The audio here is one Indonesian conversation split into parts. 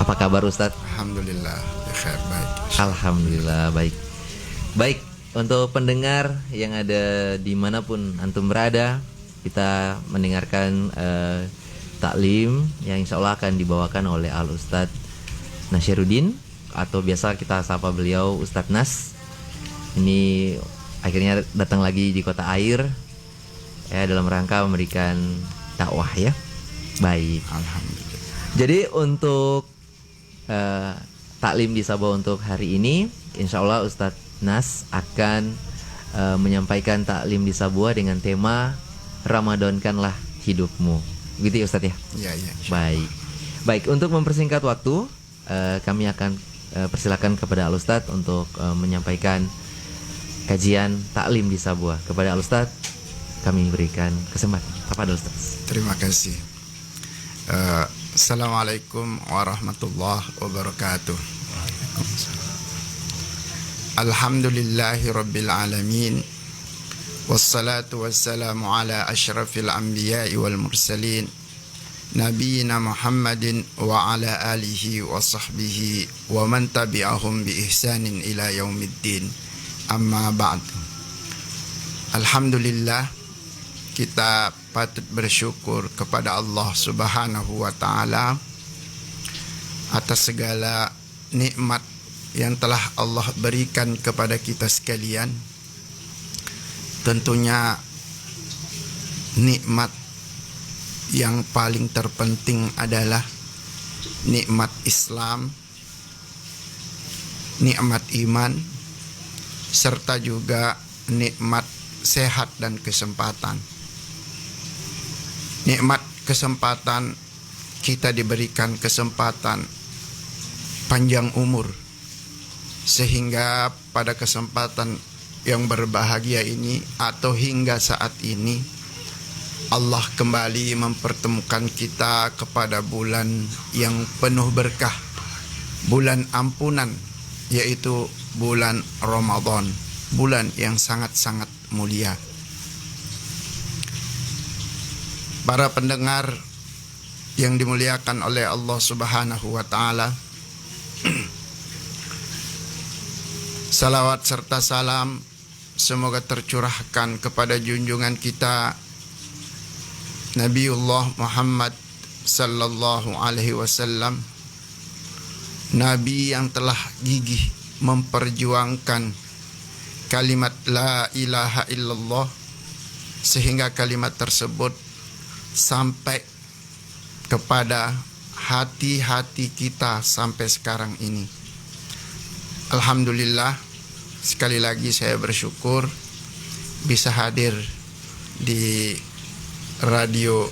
Apa kabar Ustadz? Alhamdulillah, khair baik. Alhamdulillah baik. Baik, untuk pendengar yang ada dimanapun antum berada, kita mendengarkan taklim yang insya Allah akan dibawakan oleh Al Ustadz Nasyirudin, atau biasa kita sapa beliau Ustadz Nas. Ini akhirnya datang lagi di kota air ya, dalam rangka memberikan dakwah ya. Baik. Alhamdulillah. Jadi untuk taklim di Sabah untuk hari ini, insya Allah Ustadz Nas akan menyampaikan taklim di Sabah dengan tema Ramadankanlah hidupmu. Gitu ya Ustadz ya? Iya. Baik. Baik, untuk mempersingkat waktu, kami akan persilakan kepada Al Ustadz untuk menyampaikan kajian taklim di Sabah. Kepada Al Ustadz kami berikan kesempatan. Kepada Ustadz. Terima kasih. Assalamualaikum warahmatullahi wabarakatuh. Alhamdulillahi rabbil alamin. Wassalatu wassalamu ala ashrafil anbiya'i wal mursalin, nabiyina Muhammadin wa ala alihi wa sahbihi wa man tabi'ahum bi ihsanin ila yaumiddin. Amma ba'd. Alhamdulillah, kita patut bersyukur kepada Allah Subhanahu wa ta'ala atas segala nikmat yang telah Allah berikan kepada kita sekalian. Tentunya nikmat yang paling terpenting adalah nikmat Islam, nikmat iman, serta juga nikmat sehat dan kesempatan. Nikmat kesempatan, kita diberikan kesempatan panjang umur, sehingga pada kesempatan yang berbahagia ini atau hingga saat ini Allah kembali mempertemukan kita kepada bulan yang penuh berkah, bulan ampunan, yaitu bulan Ramadan, bulan yang sangat-sangat mulia. Para pendengar yang dimuliakan oleh Allah Subhanahu wa ta'ala, salawat serta salam semoga tercurahkan kepada junjungan kita Nabiullah Muhammad sallallahu alaihi wasallam, Nabi yang telah gigih memperjuangkan kalimat la ilaha illallah sehingga kalimat tersebut sampai kepada hati-hati kita sampai sekarang ini. Alhamdulillah, sekali lagi saya bersyukur bisa hadir di Radio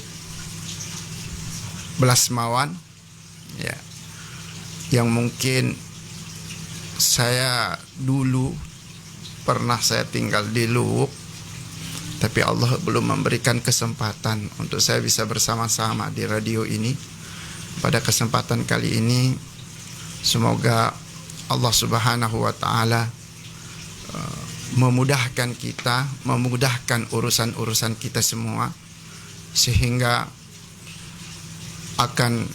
Belasmawan ya, yang mungkin saya dulu pernah saya tinggal di Luwuk, tapi Allah belum memberikan kesempatan untuk saya bisa bersama-sama di radio ini. Pada kesempatan kali ini semoga Allah Subhanahu wa ta'ala memudahkan kita, memudahkan urusan-urusan kita semua, sehingga akan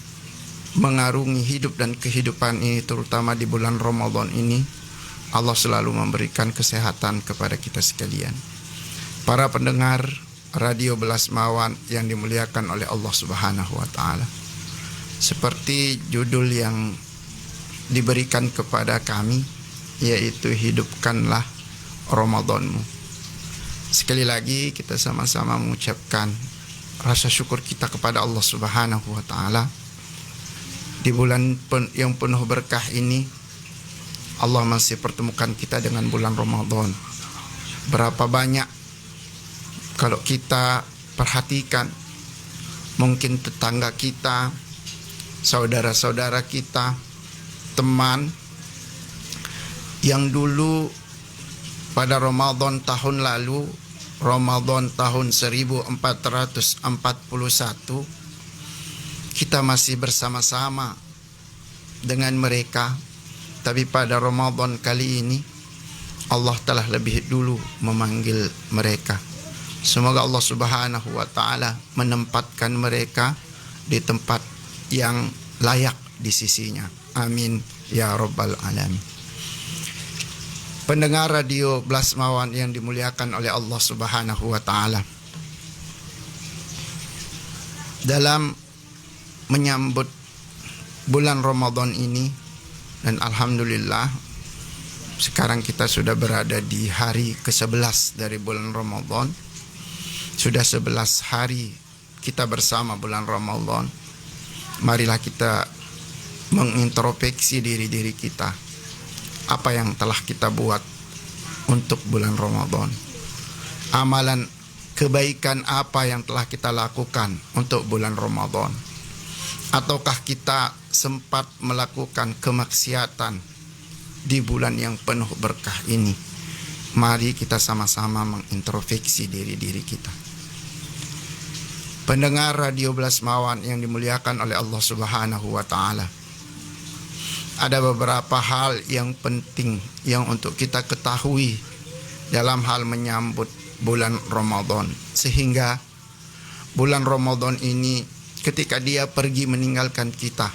mengarungi hidup dan kehidupan ini, terutama di bulan Ramadan ini. Allah selalu memberikan kesehatan kepada kita sekalian. Para pendengar Radio Belasmawan yang dimuliakan oleh Allah Subhanahu wa ta'ala, seperti judul yang diberikan kepada kami, yaitu hidupkanlah Ramadanmu. Sekali lagi kita sama-sama mengucapkan rasa syukur kita kepada Allah Subhanahu wa ta'ala. Di bulan yang penuh berkah ini, Allah masih pertemukan kita dengan bulan Ramadan. Berapa banyak kalau kita perhatikan, mungkin tetangga kita, saudara-saudara kita, teman yang dulu pada Ramadan tahun lalu, Ramadan tahun 1441, kita masih bersama-sama dengan mereka. Tapi pada Ramadan kali ini Allah telah lebih dulu memanggil mereka. Semoga Allah Subhanahu wa ta'ala menempatkan mereka di tempat yang layak di sisinya. Amin ya rabbal alamin. Pendengar radio Blasmawan yang dimuliakan oleh Allah Subhanahu wa taala. Dalam menyambut bulan Ramadan ini, dan alhamdulillah sekarang kita sudah berada di hari ke-11 dari bulan Ramadan. Sudah 11 hari kita bersama bulan Ramadan. Marilah kita mengintrospeksi diri kita. Apa yang telah kita buat untuk bulan Ramadan? Amalan kebaikan apa yang telah kita lakukan untuk bulan Ramadan? Ataukah kita sempat melakukan kemaksiatan di bulan yang penuh berkah ini? Mari kita sama-sama mengintrospeksi diri kita. Pendengar radio Blasmawan yang dimuliakan oleh Allah Subhanahu wa taala. Ada beberapa hal yang penting yang untuk kita ketahui dalam hal menyambut bulan Ramadan, sehingga bulan Ramadan ini ketika dia pergi meninggalkan kita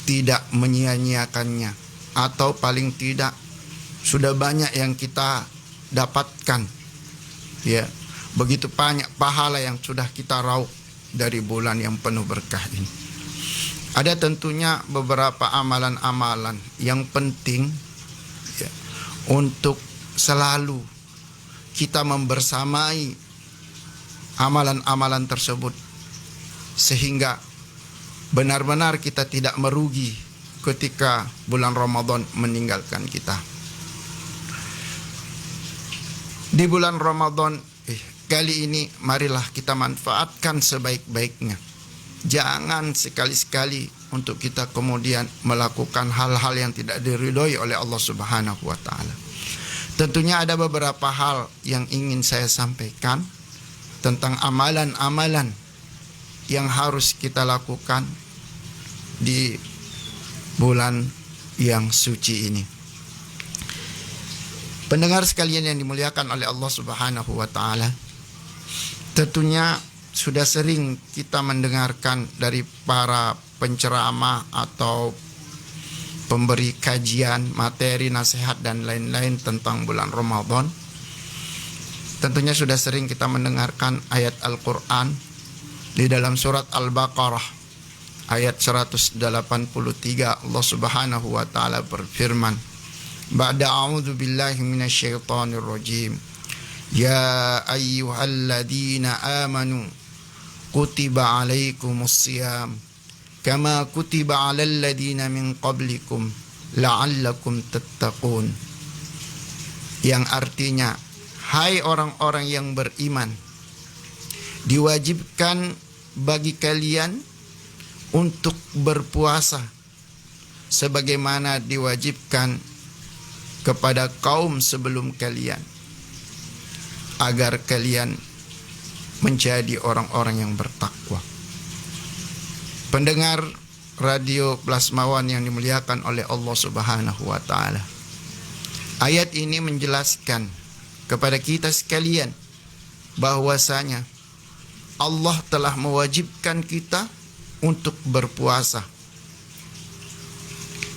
tidak menyia-nyiakannya, atau paling tidak sudah banyak yang kita dapatkan, ya, begitu banyak pahala yang sudah kita raup dari bulan yang penuh berkah ini. Ada tentunya beberapa amalan-amalan yang penting, ya, untuk selalu kita membersamai amalan-amalan tersebut, sehingga benar-benar kita tidak merugi ketika bulan Ramadan meninggalkan kita. Di bulan Ramadan kali ini marilah kita manfaatkan sebaik-baiknya. Jangan sekali-sekali untuk kita kemudian melakukan hal-hal yang tidak diridhoi oleh Allah Subhanahu wa taala. Tentunya ada beberapa hal yang ingin saya sampaikan tentang amalan-amalan yang harus kita lakukan di bulan yang suci ini. Pendengar sekalian yang dimuliakan oleh Allah Subhanahu wa taala, tentunya sudah sering kita mendengarkan dari para penceramah atau pemberi kajian, materi, nasihat dan lain-lain tentang bulan Ramadan. Tentunya sudah sering kita mendengarkan ayat Al-Quran di dalam surat Al-Baqarah ayat 183. Allah Subhanahu wa taala berfirman, ba'da a'udzu billahi minasyaitonir rajim, ya ayyuhalladzina amanu kutiba alaikumus siyam kama kutiba alal ladzina min qablikum la'allakum tattaqun. Yang artinya, hai orang-orang yang beriman, diwajibkan bagi kalian untuk berpuasa sebagaimana diwajibkan kepada kaum sebelum kalian, agar kalian menjadi orang-orang yang bertakwa. Pendengar radio Blasmawan yang dimuliakan oleh Allah Subhanahu wa taala, ayat ini menjelaskan kepada kita sekalian bahwasanya Allah telah mewajibkan kita untuk berpuasa.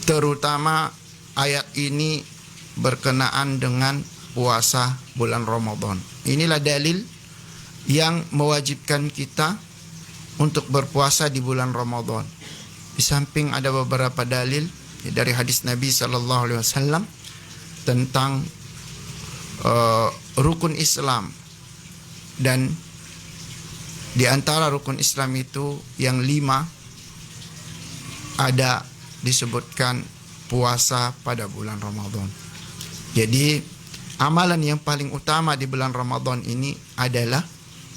Terutama ayat ini berkenaan dengan puasa bulan Ramadan. Inilah dalil yang mewajibkan kita untuk berpuasa di bulan Ramadan. Di samping ada beberapa dalil dari hadis Nabi sallallahu alaihi wasallam tentang rukun Islam, dan di antara rukun Islam itu yang 5 ada disebutkan puasa pada bulan Ramadan. Jadi amalan yang paling utama di bulan Ramadan ini adalah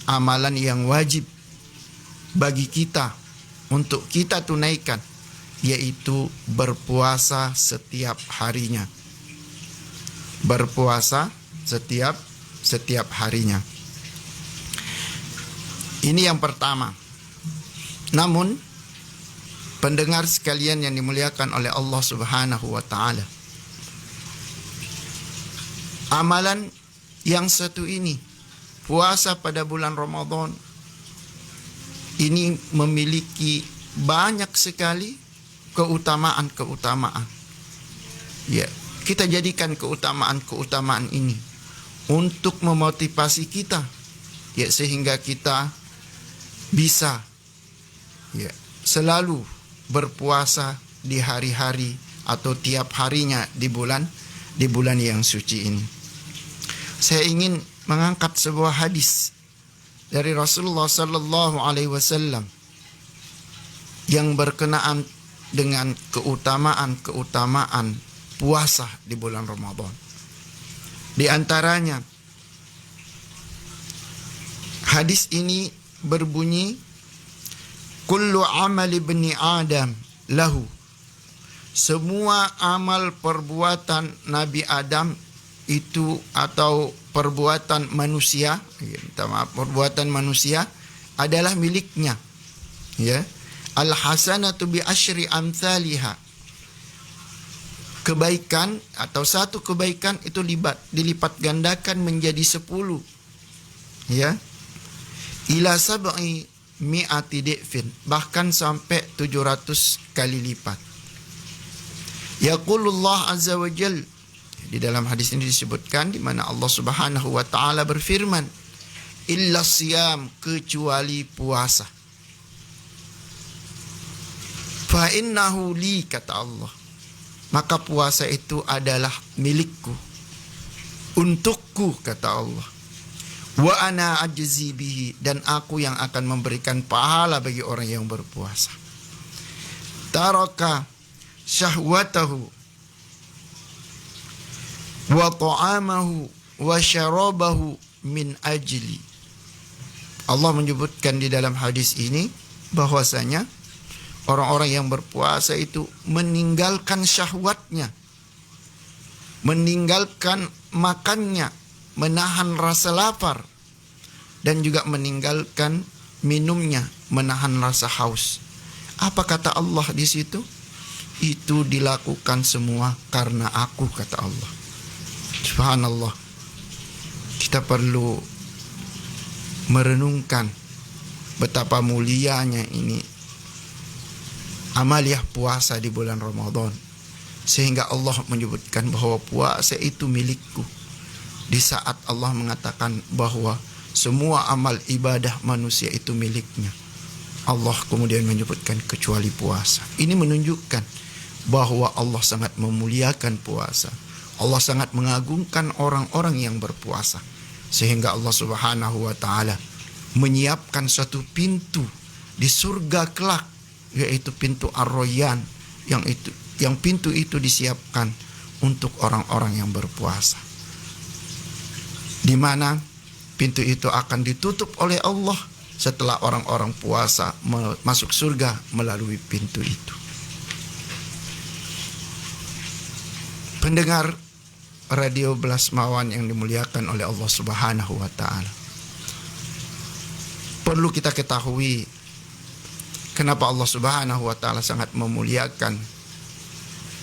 amalan yang wajib bagi kita untuk kita tunaikan, yaitu berpuasa setiap harinya. Berpuasa setiap harinya. Ini yang pertama. Namun pendengar sekalian yang dimuliakan oleh Allah Subhanahu wa taala, amalan yang satu ini, puasa pada bulan Ramadan, ini memiliki banyak sekali keutamaan-keutamaan. Ya, kita jadikan keutamaan-keutamaan ini untuk memotivasi kita, ya, sehingga kita bisa, ya, selalu berpuasa di hari-hari atau tiap harinya di bulan yang suci ini. Saya ingin mengangkat sebuah hadis dari Rasulullah sallallahu alaihi wasallam yang berkenaan dengan keutamaan-keutamaan puasa di bulan Ramadan. Di antaranya hadis ini berbunyi, kullu amal ibni Adam lahu. Semua amal perbuatan Nabi Adam itu, atau perbuatan manusia, perbuatan manusia adalah miliknya. Ya. Al-hasanatu bi asyri amthaliha. Kebaikan atau satu kebaikan itu dilipat gandakan menjadi 10. Ya. Ila sab'i mi'ati di'fin, bahkan sampai 700 kali lipat. Yaqulullah azza wa jal, di dalam hadis ini disebutkan di mana Allah Subhanahu wa taala berfirman, illa siyam, kecuali puasa. Fa innahu li, kata Allah, maka puasa itu adalah milikku, untukku, kata Allah. Wa ana ajzi bihi, dan aku yang akan memberikan pahala bagi orang yang berpuasa. Taraka syahwatahu wa ta'amahu wa syarabahu min ajli. Allah menyebutkan di dalam hadis ini bahwasanya orang-orang yang berpuasa itu meninggalkan syahwatnya, meninggalkan makannya, menahan rasa lapar, dan juga meninggalkan minumnya, menahan rasa haus. Apa kata Allah di situ? Itu dilakukan semua karena aku, kata Allah. Subhanallah. Kita perlu merenungkan betapa mulianya ini amaliyah puasa di bulan Ramadan, sehingga Allah menyebutkan bahwa puasa itu milikku. Di saat Allah mengatakan bahwa semua amal ibadah manusia itu miliknya, Allah kemudian menyebutkan kecuali puasa. Ini menunjukkan bahwa Allah sangat memuliakan puasa. Allah sangat mengagungkan orang-orang yang berpuasa, sehingga Allah Subhanahu wa taala menyiapkan suatu pintu di surga kelak, yaitu pintu Ar-Rayyan, yang pintu itu disiapkan untuk orang-orang yang berpuasa, di mana pintu itu akan ditutup oleh Allah setelah orang-orang puasa masuk surga melalui pintu itu. Pendengar Radio Blasmawan yang dimuliakan oleh Allah Subhanahu wa taala, perlu kita ketahui kenapa Allah Subhanahu wa taala sangat memuliakan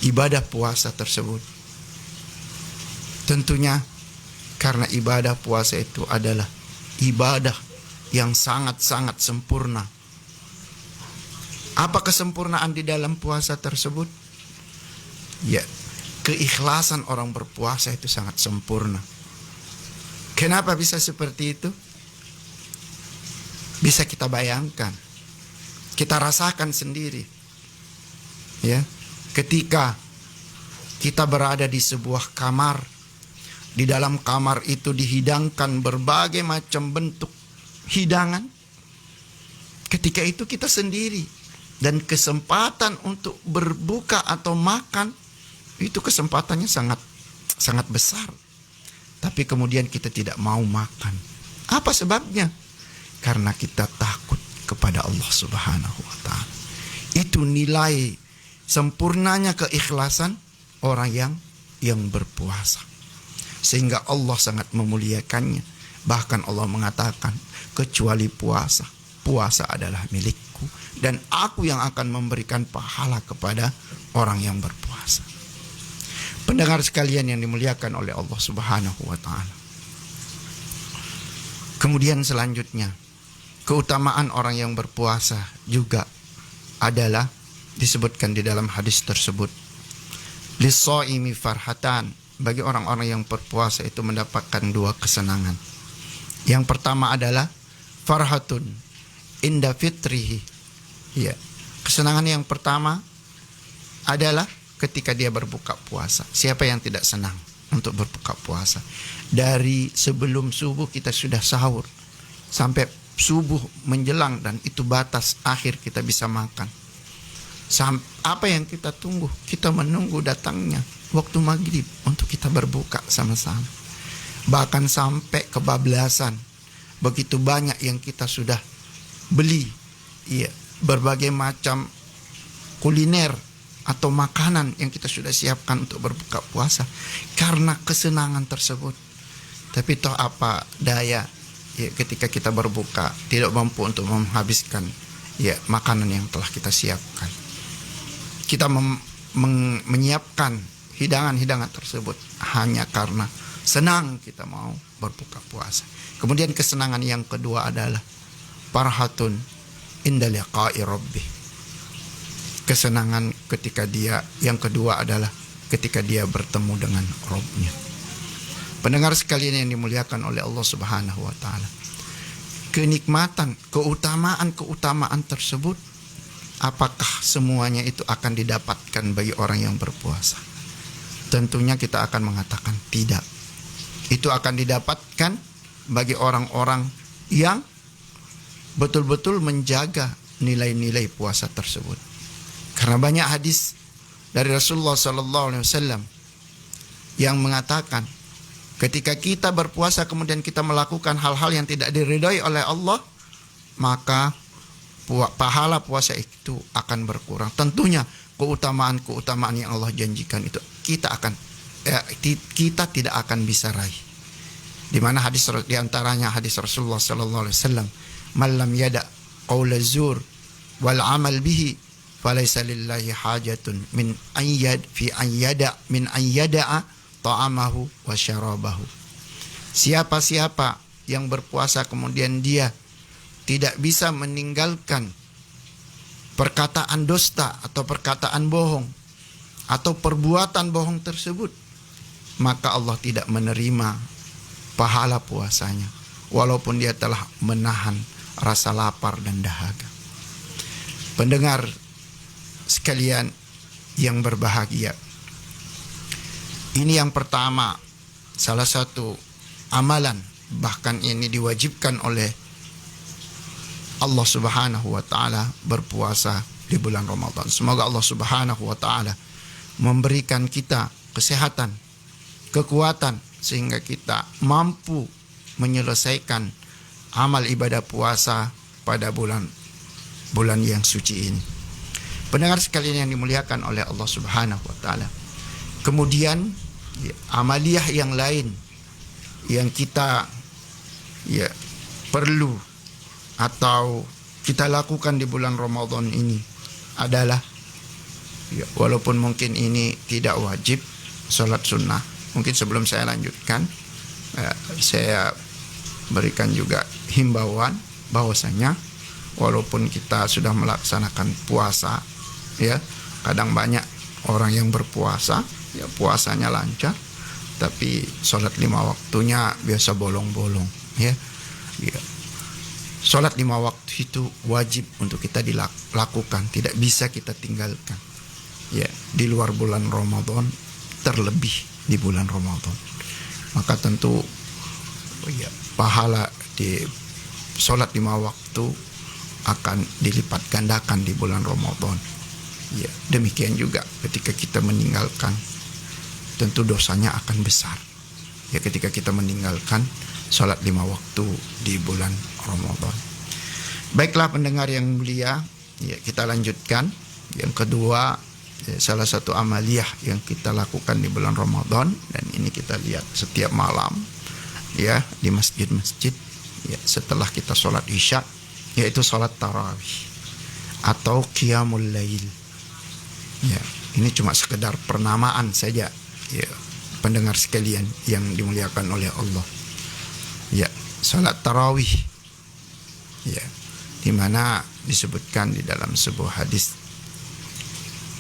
ibadah puasa tersebut. Tentunya karena ibadah puasa itu adalah ibadah yang sangat-sangat sempurna. Apa kesempurnaan di dalam puasa tersebut? Ya, keikhlasan orang berpuasa itu sangat sempurna. Kenapa bisa seperti itu? Bisa kita bayangkan, kita rasakan sendiri. Ya, ketika kita berada di sebuah kamar, di dalam kamar itu dihidangkan berbagai macam bentuk hidangan. Ketika itu kita sendiri, dan kesempatan untuk berbuka atau makan itu kesempatannya sangat besar. Tapi kemudian kita tidak mau makan. Apa sebabnya? Karena kita takut kepada Allah Subhanahu wa taala. Itu nilai sempurnanya keikhlasan orang yang berpuasa. Sehingga Allah sangat memuliakannya. Bahkan Allah mengatakan, kecuali puasa, puasa adalah milikku, dan aku yang akan memberikan pahala kepada orang yang berpuasa. Pendengar sekalian yang dimuliakan oleh Allah Subhanahu wa taala. Kemudian selanjutnya keutamaan orang yang berpuasa juga adalah disebutkan di dalam hadis tersebut. Lis-shaimi farhatan, bagi orang-orang yang berpuasa itu mendapatkan dua kesenangan. Yang pertama adalah farhatun inda fitrihi. Ya, kesenangan yang pertama adalah ketika dia berbuka puasa. Siapa yang tidak senang untuk berbuka puasa? Dari sebelum subuh kita sudah sahur sampai subuh menjelang, dan itu batas akhir kita bisa makan. Apa yang kita tunggu? Kita menunggu datangnya waktu maghrib untuk kita berbuka sama-sama. Bahkan sampai kebablasan, begitu banyak yang kita sudah beli, iya, berbagai macam kuliner atau makanan yang kita sudah siapkan untuk berbuka puasa karena kesenangan tersebut. Tapi toh apa daya, ya, ketika kita berbuka tidak mampu untuk menghabiskan, ya, makanan yang telah kita siapkan. Kita menyiapkan hidangan-hidangan tersebut hanya karena senang kita mau berbuka puasa. Kemudian kesenangan yang kedua adalah farhatun inda liqa'i rabbih. Kesenangan ketika dia, yang kedua adalah ketika dia bertemu dengan Rabb-nya. Pendengar sekalian yang dimuliakan oleh Allah Subhanahu wa taala, kenikmatan, keutamaan tersebut, apakah semuanya itu akan didapatkan bagi orang yang berpuasa? Tentunya kita akan mengatakan tidak. Itu akan didapatkan bagi orang-orang yang betul-betul menjaga nilai-nilai puasa tersebut. Karena banyak hadis dari Rasulullah SAW yang mengatakan, ketika kita berpuasa kemudian kita melakukan hal-hal yang tidak diridhai oleh Allah, maka pahala puasa itu akan berkurang. Tentunya keutamaan-keutamaan yang Allah janjikan itu kita tidak akan bisa raih. Di mana hadis, di antaranya hadis Rasulullah sallallahu alaihi wasallam, "Man lam yada qaula zur wal amal bihi falaysa lillahi hajatun min an yada'a ta'amahu wa syarabahu." Siapa-siapa yang berpuasa kemudian dia tidak bisa meninggalkan perkataan dusta atau perkataan bohong atau perbuatan bohong tersebut, maka Allah tidak menerima pahala puasanya walaupun dia telah menahan rasa lapar dan dahaga. Pendengar sekalian yang berbahagia, ini yang pertama, salah satu amalan, bahkan ini diwajibkan oleh Allah Subhanahu wa taala, berpuasa di bulan Ramadan. Semoga Allah Subhanahu wa taala memberikan kita kesehatan, kekuatan, sehingga kita mampu menyelesaikan amal ibadah puasa pada bulan yang suci ini. Pendengar sekalian yang dimuliakan oleh Allah Subhanahu wa taala. Kemudian amaliyah yang lain yang kita perlu atau kita lakukan di bulan Ramadan ini adalah, walaupun mungkin ini tidak wajib, sholat sunnah. Mungkin sebelum saya lanjutkan, saya berikan juga himbauan bahwasanya walaupun kita sudah melaksanakan puasa, ya, kadang banyak orang yang berpuasa, ya, puasanya lancar, tapi sholat 5 waktunya biasa bolong-bolong, ya. Sholat 5 waktu itu wajib untuk kita dilakukan, tidak bisa kita tinggalkan, ya, di luar bulan Ramadan, terlebih di bulan Ramadan. Maka tentu, ya, pahala di sholat 5 waktu akan dilipat gandakan di bulan Ramadan. Ya, demikian juga ketika kita meninggalkan, tentu dosanya akan besar. Ya, ketika kita meninggalkan sholat 5 waktu di bulan Ramadan. Baiklah pendengar yang mulia, ya, kita lanjutkan. Yang kedua, salah satu amaliyah yang kita lakukan di bulan Ramadan, dan ini kita lihat setiap malam, ya, di masjid-masjid, ya, setelah kita sholat isya, yaitu sholat tarawih atau qiyamul lail. Ya, ini cuma sekedar pernamaan saja, ya, pendengar sekalian yang dimuliakan oleh Allah. Ya, sholat tarawih, Ya, di mana disebutkan di dalam sebuah hadis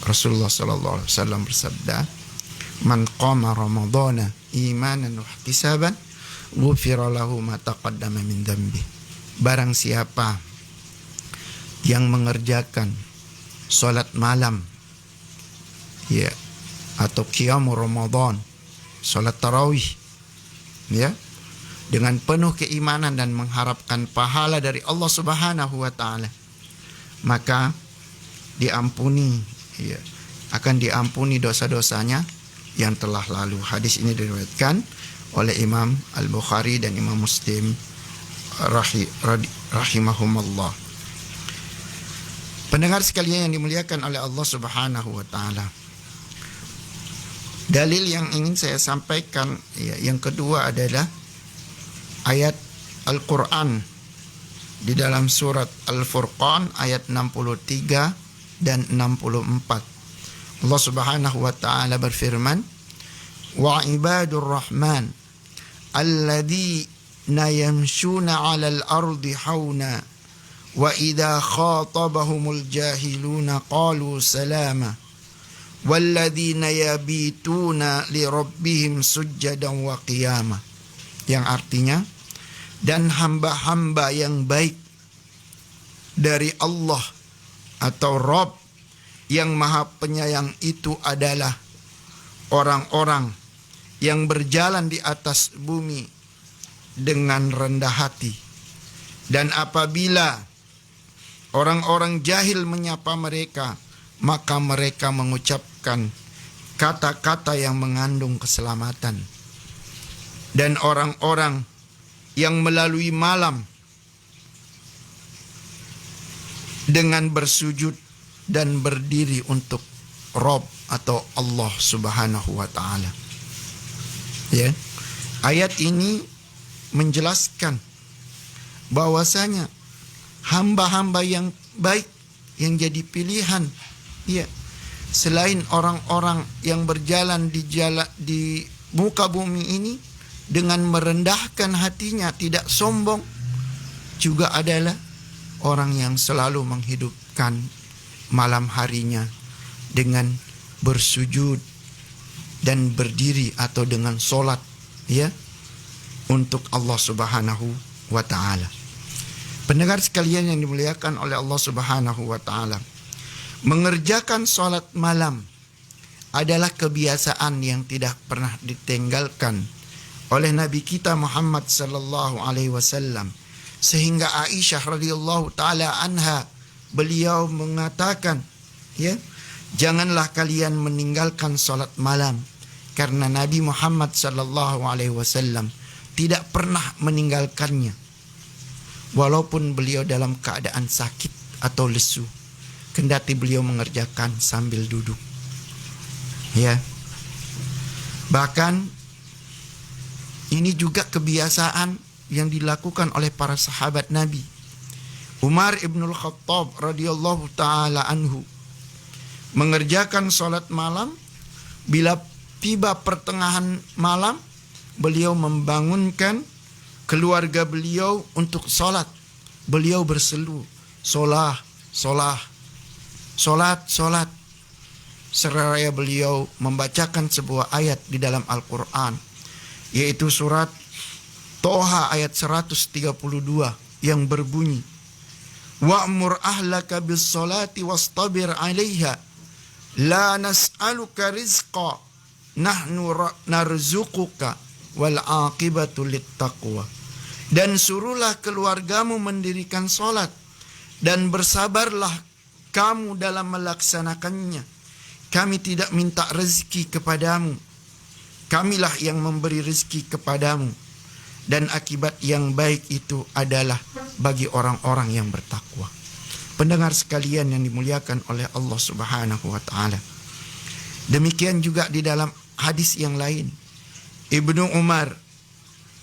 Rasulullah sallallahu alaihi wasallam bersabda, "Man qama ramadhana imanan wa ihtisaban, ghufira lahu ma taqaddama min dhanbi." Barang siapa yang mengerjakan salat malam, ya, atau qiyamul Ramadan, salat tarawih, ya, dengan penuh keimanan dan mengharapkan pahala dari Allah Subhanahu wa taala, maka diampuni, ya, akan diampuni dosa-dosanya yang telah lalu. Hadis ini diriwayatkan oleh Imam Al-Bukhari dan Imam Muslim rahimahumullah. Pendengar sekalian yang dimuliakan oleh Allah Subhanahu wa taala, dalil yang ingin saya sampaikan, ya, yang kedua adalah ayat Al-Quran di dalam surat Al-Furqan ayat 63 dan 64. Allah Subhanahu wa taala berfirman, "Wa ibadur rahman alladzina yamshuna 'alal ardi hauna wa idza khatabahumul jahiluna qalu salama walladzina yabituna li rabbihim sujjadan wa qiyama." Yang artinya, dan hamba-hamba yang baik dari Allah atau Rabb yang Maha Penyayang itu adalah orang-orang yang berjalan di atas bumi dengan rendah hati. Dan apabila orang-orang jahil menyapa mereka, maka mereka mengucapkan kata-kata yang mengandung keselamatan. Dan orang-orang yang melalui malam dengan bersujud dan berdiri untuk Rabb atau Allah Subhanahu wa taala. Ya. Ayat ini menjelaskan bahwasanya hamba-hamba yang baik yang jadi pilihan, ya, selain orang-orang yang berjalan di muka bumi ini dengan merendahkan hatinya, tidak sombong, juga adalah orang yang selalu menghidupkan malam harinya dengan bersujud dan berdiri atau dengan solat, ya, untuk Allah Subhanahu wa taala. Pendengar sekalian yang dimuliakan oleh Allah Subhanahu wa taala, mengerjakan solat malam adalah kebiasaan yang tidak pernah ditinggalkan oleh Nabi kita Muhammad sallallahu alaihi wasallam, sehingga Aisyah radhiyallahu taala anha, beliau mengatakan, ya, janganlah kalian meninggalkan salat malam, karena Nabi Muhammad sallallahu alaihi wasallam tidak pernah meninggalkannya walaupun beliau dalam keadaan sakit atau lesu, kendati beliau mengerjakan sambil duduk, ya. Bahkan ini juga kebiasaan yang dilakukan oleh para sahabat Nabi. Umar ibnul Khattab radhiyallahu taala anhu mengerjakan salat malam. Bila tiba pertengahan malam, beliau membangunkan keluarga beliau untuk salat. Beliau berseru, "Solah, solah, solat, solat." Seraya beliau membacakan sebuah ayat di dalam Al-Quran, yaitu surat Toha ayat 132 yang berbunyi, "Wa'mur ahlaka bis salati wastabir 'alaiha la nas'aluka rizqa nahnu narzuquka wal 'aqibatu littaqwa." Dan suruhlah keluargamu mendirikan salat dan bersabarlah kamu dalam melaksanakannya. Kami tidak minta rezeki kepadamu, kamilah yang memberi rezeki kepadamu, dan akibat yang baik itu adalah bagi orang-orang yang bertakwa. Pendengar sekalian yang dimuliakan oleh Allah Subhanahu wa taala, demikian juga di dalam hadis yang lain, Ibnu Umar,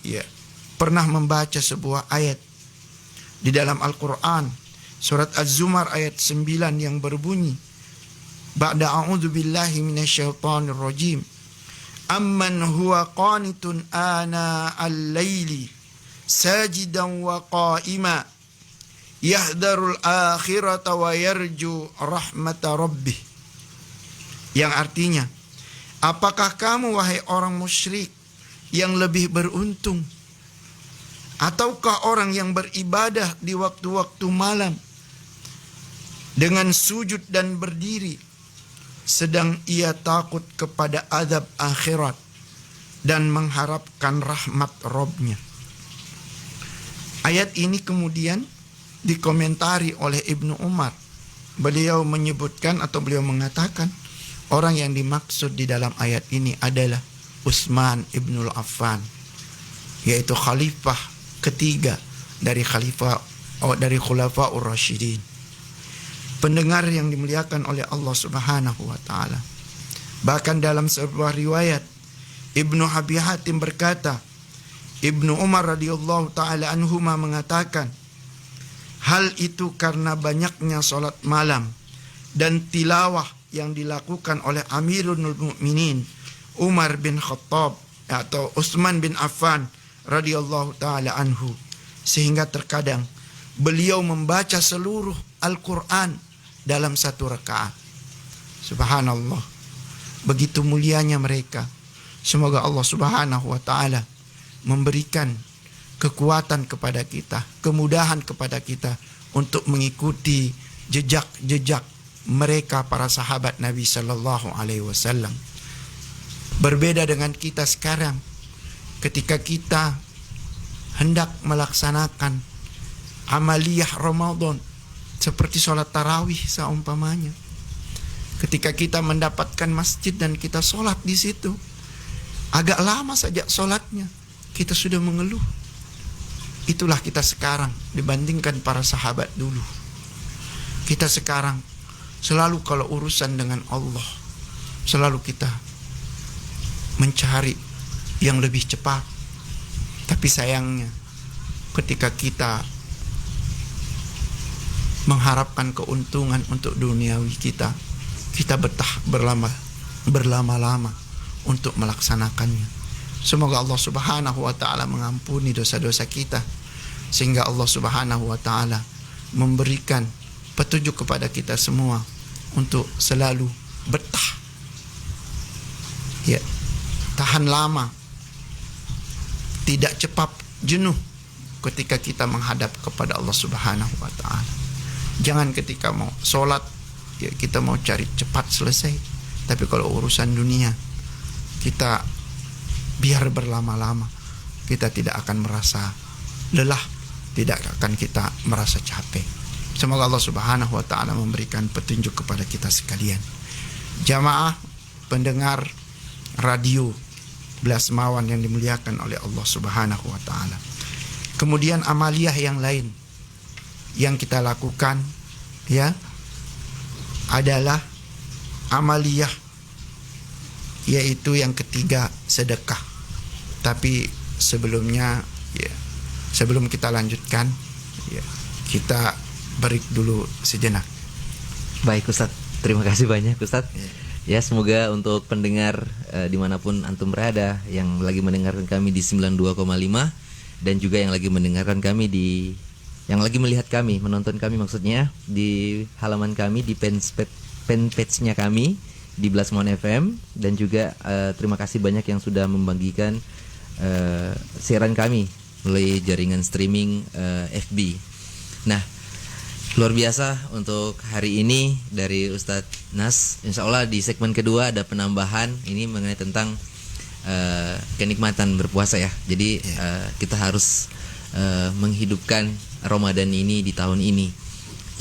ya, pernah membaca sebuah ayat di dalam Al-Quran, surat Az-Zumar ayat 9 yang berbunyi, "Ba'da a'udzu billahi minasyaitonir rajim. Amman huwa qanitun ana al-laili sajidan wa qa'ima yahdarul akhirata wa yarju rahmata rabbih. Yang artinya, apakah kamu wahai orang musyrik yang lebih beruntung, ataukah orang yang beribadah di waktu-waktu malam dengan sujud dan berdiri, sedang ia takut kepada azab akhirat dan mengharapkan rahmat Rabb-Nya. Ayat ini kemudian dikomentari oleh Ibnu Umar. Beliau menyebutkan atau beliau mengatakan, orang yang dimaksud di dalam ayat ini adalah Utsman ibnul Affan, yaitu khalifah ketiga dari Khulafaur Rasyidin. Pendengar yang dimuliakan oleh Allah Subhanahu wa taala. Bahkan dalam sebuah riwayat Ibnu Abi Hatim berkata, Ibnu Umar radhiyallahu taala anhuma mengatakan, hal itu karena banyaknya salat malam dan tilawah yang dilakukan oleh Amirul Mukminin Umar bin Khattab atau Utsman bin Affan radhiyallahu taala anhu, sehingga terkadang beliau membaca seluruh Al-Quran dalam satu rakaat. Subhanallah, begitu mulianya mereka. Semoga Allah Subhanahu wa taala memberikan kekuatan kepada kita, kemudahan kepada kita untuk mengikuti jejak-jejak mereka para sahabat Nabi sallallahu alaihi wasallam. Berbeda dengan kita sekarang, ketika kita hendak melaksanakan amaliyah Ramadan seperti sholat tarawih seumpamanya. Ketika kita mendapatkan masjid dan kita sholat di situ, agak lama saja sholatnya, kita sudah mengeluh. Itulah kita sekarang dibandingkan para sahabat dulu. Kita sekarang selalu kalau urusan dengan Allah, selalu kita mencari yang lebih cepat. Tapi sayangnya, ketika kita mengharapkan keuntungan untuk duniawi kita, kita betah berlama-lama untuk melaksanakannya. Semoga Allah Subhanahu wa taala mengampuni dosa-dosa kita, sehingga Allah Subhanahu wa taala memberikan petunjuk kepada kita semua untuk selalu betah, ya, tahan lama, tidak cepat jenuh ketika kita menghadap kepada Allah Subhanahu wa taala. Jangan ketika mau sholat, ya, kita mau cari cepat selesai. Tapi kalau urusan dunia, kita biar berlama-lama, kita tidak akan merasa lelah, tidak akan kita merasa capek. Semoga Allah Subhanahu wa taala memberikan petunjuk kepada kita sekalian. Jamaah pendengar radio Blasmawan yang dimuliakan oleh Allah Subhanahu wa taala. Kemudian amaliyah yang lain yang kita lakukan, ya, adalah amaliyah, yaitu yang ketiga, sedekah. Tapi sebelumnya, ya, sebelum kita lanjutkan, ya, kita break dulu sejenak. Baik Ustadz, terima kasih banyak Ustadz. Ya, semoga untuk pendengar dimanapun antum berada, yang lagi mendengarkan kami di 92,5 dan juga yang lagi mendengarkan kami yang lagi melihat kami, menonton kami maksudnya, di halaman kami, di fanpage-nya kami di Blasmon FM, dan juga terima kasih banyak yang sudah membagikan siaran kami melalui jaringan streaming FB. Nah, luar biasa untuk hari ini dari Ustadz Nas. Insya Allah di segmen kedua ada penambahan ini mengenai tentang kenikmatan berpuasa ya. Jadi kita harus menghidupkan Ramadan ini di tahun ini.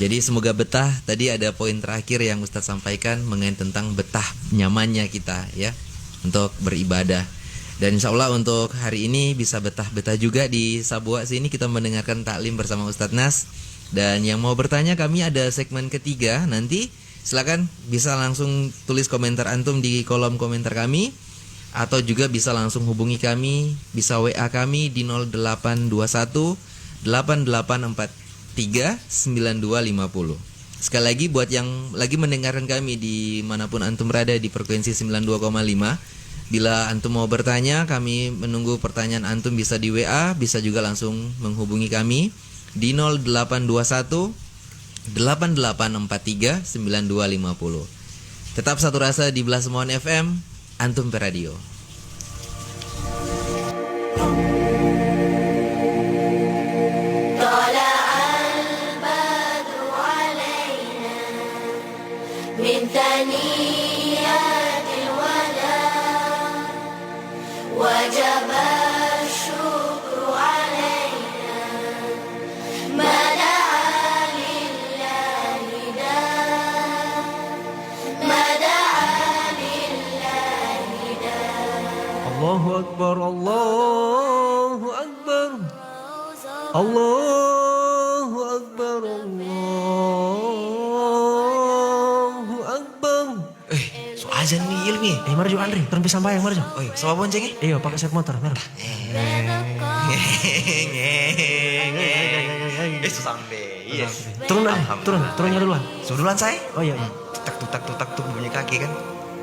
Jadi semoga betah. Tadi ada poin terakhir yang Ustadz sampaikan mengenai tentang betah nyamannya kita ya untuk beribadah. Dan insya Allah untuk hari ini bisa betah-betah juga di Sabua sini kita mendengarkan taklim bersama Ustadz Nas. Dan yang mau bertanya, kami ada segmen ketiga nanti. Silakan bisa langsung tulis komentar antum di kolom komentar kami, atau juga bisa langsung hubungi kami, bisa WA kami di 0821 8843 9250. Sekali lagi buat yang lagi mendengarkan kami di manapun antum berada di frekuensi 92,5, bila antum mau bertanya, kami menunggu pertanyaan antum bisa di WA, bisa juga langsung menghubungi kami di 0821 8843 9250. Tetap satu rasa di Belah Semuan FM, Antum Peradio. من ثنيات الوداع وجب الشكر علينا ما دعا لله داع ما دعا لله داع الله أكبر الله أكبر الله أكبر الله أكبر. So azan nih Ilmi. Marjo Andri, turun pisang bayang Marjo. Oh iya, sama boncengnya? Iya, pakai set motor, mer. Sampai. Iya. Turun turunnya duluan. So duluan saya. Oh iya. Tutak tutak bunyi kaki kan.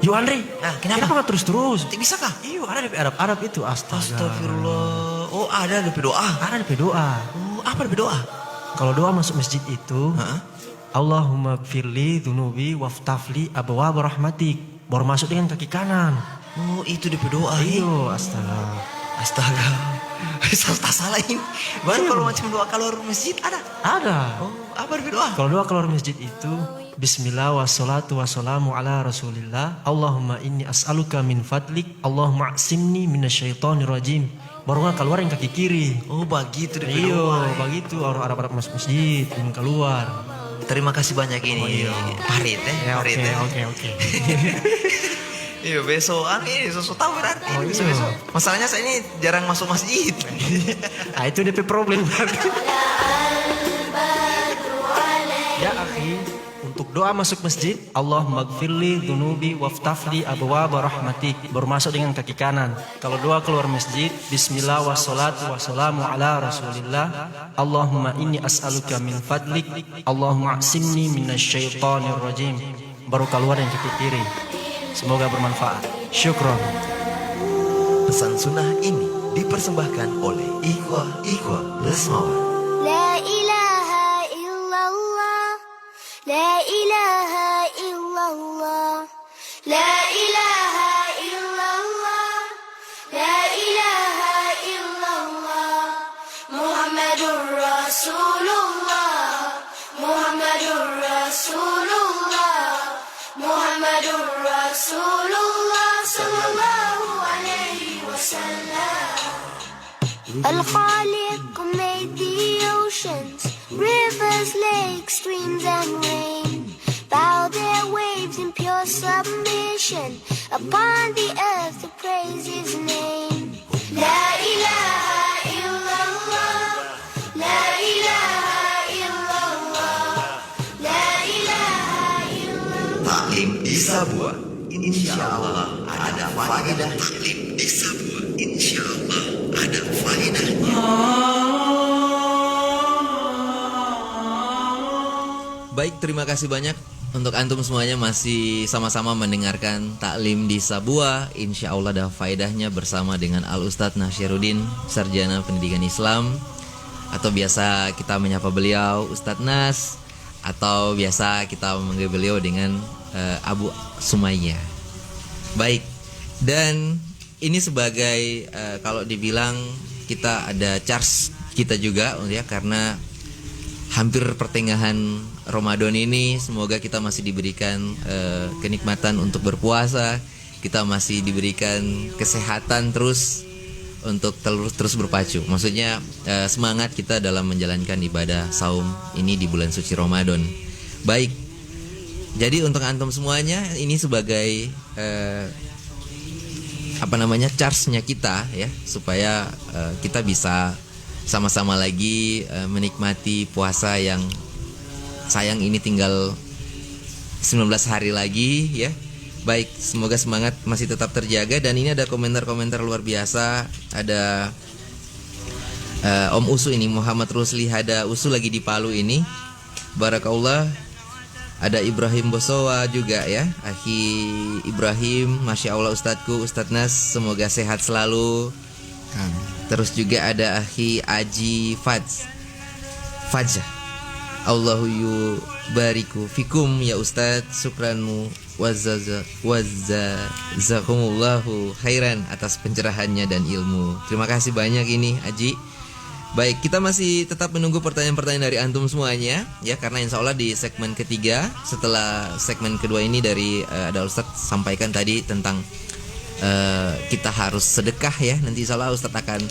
Yuk Andri. Nah, kenapa? Nggak terus? Tidak bisa kah? Iya, ada di Arab itu. Astagfirullah. Oh, ada DP doa. Ada di doa. Oh, apa DP doa? Kalau doa masuk masjid itu, Heeh. Allahumma gfirli dzunubi waftafli abwaab rahmatik. Baru masuk dengan kaki kanan. Oh, itu DP doa. Iyo, astaga. Astaga. Tak salah ini. Baru kalau macam doa keluar masjid ada. Ada. Oh, apa DP doa? Kalau doa keluar masjid itu Bismillah wassalatu wassalamu ala rasulillah Allahumma inni as'aluka min fadlik Allahumma a'simni minasyaitonir rajim. Baru nggak keluar yang kaki kiri. Oh, begitu DP Iyo, doa. begitu orang Arab masuk masjid yang keluar. Terima kasih banyak ini. Parit Parit Oke. Iya, besok ini sesuatu tahu berarti. Oh, iya. Besok. Masalahnya saya ini jarang masuk masjid. Nah, itu DP problem. Ya akhi, untuk doa masuk masjid, Allahumma gfirli dzunubi waftafli abwaab rahmatik. Baru masuk dengan kaki kanan. Kalau doa keluar masjid, Bismillah wassalatu wassalamu ala rasulillah Allahumma inni as'aluka min fadlik Allahumma a'simni minasyaitonir rajim. Baru keluar yang kaki kiri. Semoga bermanfaat. Syukron. Pesan sunnah ini dipersembahkan oleh Ikhwah Lesmawar. لا إله إلا الله لا إله إلا الله لا إله إلا الله لا إله إلا الله محمد رسول الله محمد رسول الله محمد رسول الله صلى الله عليه وسلم. Al-Khaliq made the oceans, rivers, lakes, streams and rain. Bow their waves in pure submission upon the earth to praise his name. La ilaha illallah, la ilaha illallah, la ilaha illallah. Taklim di Sabua, insyaallah ada faedah. Taklim di Sabua, insyaallah ada faedahnya. Baik, terima kasih banyak untuk antum semuanya masih sama-sama mendengarkan taklim di Sabua. Insya Allah ada faedahnya bersama dengan Al Ustadz Nasyirudin, Sarjana Pendidikan Islam, atau biasa kita menyapa beliau Ustadz Nas, atau biasa kita memanggil beliau dengan Abu Sumayya. Baik, dan ini sebagai kalau dibilang kita ada charge kita juga ya, karena hampir pertengahan Ramadan ini, semoga kita masih diberikan kenikmatan untuk berpuasa, kita masih diberikan kesehatan terus untuk terus berpacu. Maksudnya semangat kita dalam menjalankan ibadah saum ini di bulan suci Ramadan. Baik, jadi untuk antum semuanya ini sebagai charge-nya kita ya, supaya kita bisa sama-sama lagi menikmati puasa yang sayang ini tinggal 19 hari lagi ya. Baik, semoga semangat masih tetap terjaga. Dan ini ada komentar-komentar luar biasa. Ada Om Usu ini, Muhammad Rusli Hada Usu lagi di Palu ini. Barakallah. Ada Ibrahim Bosowa juga ya, Akhi Ibrahim, Masya Allah Ustadku, Ustadz Nas, semoga sehat selalu. Terus juga ada Akhi Aji Fajr. Allahu yubariku fikum ya Ustadz. Syukranmu wazakumullahu khairan atas pencerahannya dan ilmu. Terima kasih banyak ini Aji. Baik, kita masih tetap menunggu pertanyaan-pertanyaan dari antum semuanya ya, karena insya Allah di segmen ketiga setelah segmen kedua ini dari ada Ustadz sampaikan tadi tentang kita harus sedekah ya. Nanti insya Allah Ustadz akan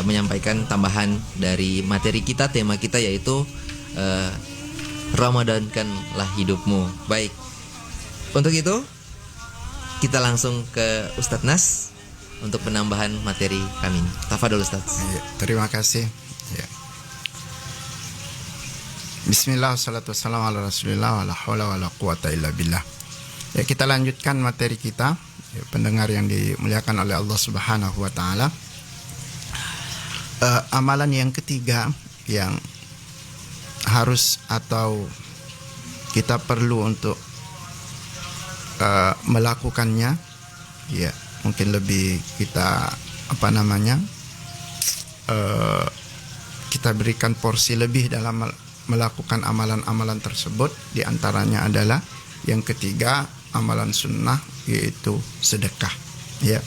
menyampaikan tambahan dari materi kita, tema kita yaitu Ramadankanlah hidupmu. Baik, untuk itu kita langsung ke Ustadz Nas untuk penambahan materi kami. Tafadhol Ustadz. Ya, terima kasih. Ya. Bismillah, wassalatu wassalamu ala rasulillah, wala hawla wala quwata illa billah. Ya, kita lanjutkan materi kita, ya, pendengar yang dimuliakan oleh Allah Subhanahu wa taala. Amalan yang ketiga yang harus atau kita perlu untuk melakukannya, ya mungkin lebih kita kita berikan porsi lebih dalam melakukan amalan-amalan tersebut. Di antaranya adalah yang ketiga, amalan sunnah, yaitu sedekah. Ya,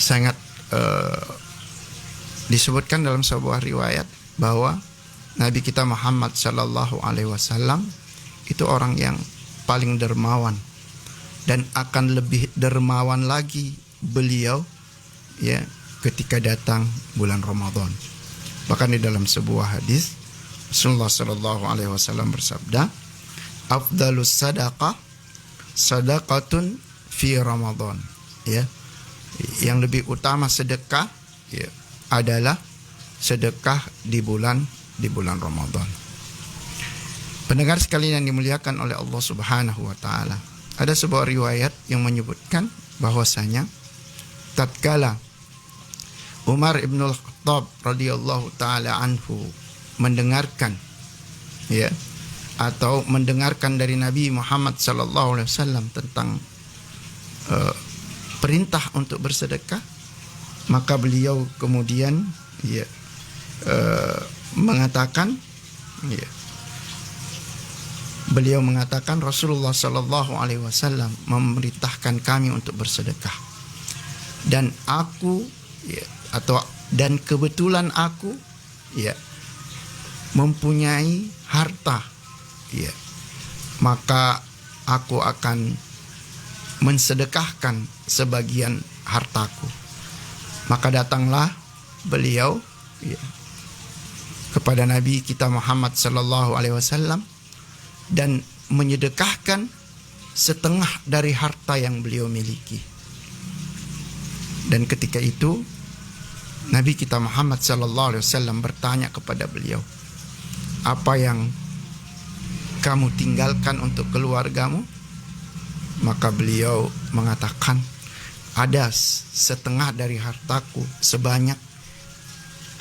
sangat disebutkan dalam sebuah riwayat bahwa Nabi kita Muhammad Sallallahu Alaihi Wasallam itu orang yang paling dermawan, dan akan lebih dermawan lagi beliau ya ketika datang bulan Ramadan. Bahkan di dalam sebuah hadis Rasulullah sallallahu alaihi wasallam bersabda, "Afdalus sadaqah sadaqatun fi Ramadan." Ya. Yang lebih utama sedekah ya adalah sedekah di bulan Ramadan. Pendengar sekalian yang dimuliakan oleh Allah Subhanahu wa taala, ada sebuah riwayat yang menyebutkan bahwasanya tatkala Umar ibn al-Khattab radhiyallahu taala anhu mendengarkan ya atau mendengarkan dari Nabi Muhammad sallallahu alaihi wasallam tentang perintah untuk bersedekah, maka beliau kemudian ya mengatakan ya beliau mengatakan Rasulullah Sallallahu Alaihi Wasallam memerintahkan kami untuk bersedekah, dan aku ya, dan kebetulan aku ya mempunyai harta ya, maka aku akan mensedekahkan sebagian hartaku. Maka datanglah beliau ya, kepada Nabi kita Muhammad Sallallahu Alaihi Wasallam dan menyedekahkan setengah dari harta yang beliau miliki. Dan ketika itu Nabi kita Muhammad sallallahu alaihi wasallam bertanya kepada beliau, "Apa yang kamu tinggalkan untuk keluargamu?" Maka beliau mengatakan, "Ada setengah dari hartaku, sebanyak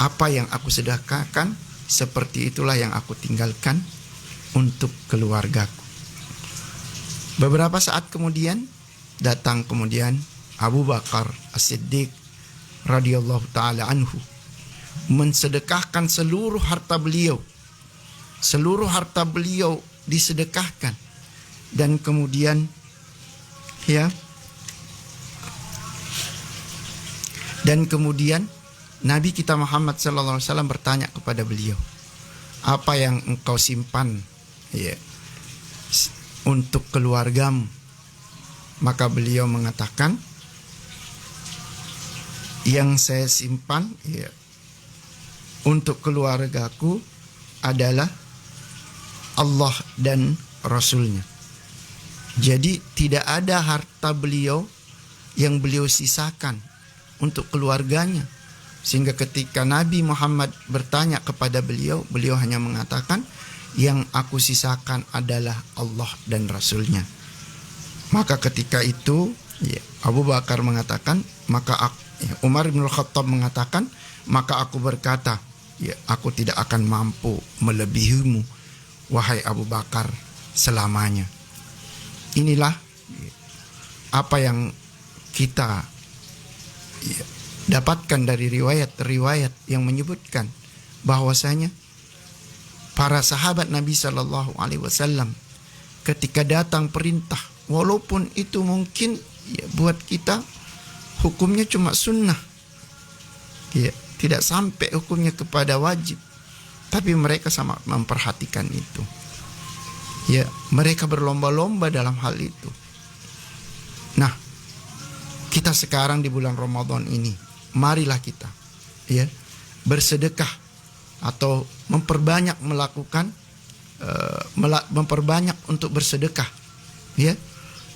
apa yang aku sedekahkan, seperti itulah yang aku tinggalkan untuk keluargaku." Beberapa saat kemudian datang Abu Bakar As-Siddiq radhiyallahu taala anhu mensedekahkan seluruh harta beliau. Seluruh harta beliau disedekahkan, dan kemudian Nabi kita Muhammad sallallahu alaihi wasallam bertanya kepada beliau, "Apa yang engkau simpan ya untuk keluargamu?" Maka beliau mengatakan, "Yang saya simpan ya untuk keluargaku adalah Allah dan Rasulnya." Jadi tidak ada harta beliau yang beliau sisakan untuk keluarganya, sehingga ketika Nabi Muhammad bertanya kepada beliau, beliau hanya mengatakan, "Yang aku sisakan adalah Allah dan Rasulnya." Maka ketika itu ya, Abu Bakar mengatakan, Umar bin Khattab mengatakan, "Maka aku berkata, ya, aku tidak akan mampu melebihimu, wahai Abu Bakar, selamanya." Inilah apa yang kita dapatkan dari riwayat-riwayat yang menyebutkan bahwasanya para sahabat Nabi Shallallahu Alaihi Wasallam ketika datang perintah, walaupun itu mungkin ya, buat kita hukumnya cuma sunnah, ya, tidak sampai hukumnya kepada wajib, tapi mereka sangat memperhatikan itu. Ya, mereka berlomba-lomba dalam hal itu. Nah, kita sekarang di bulan Ramadan ini, marilah kita ya bersedekah atau memperbanyak memperbanyak untuk bersedekah, ya,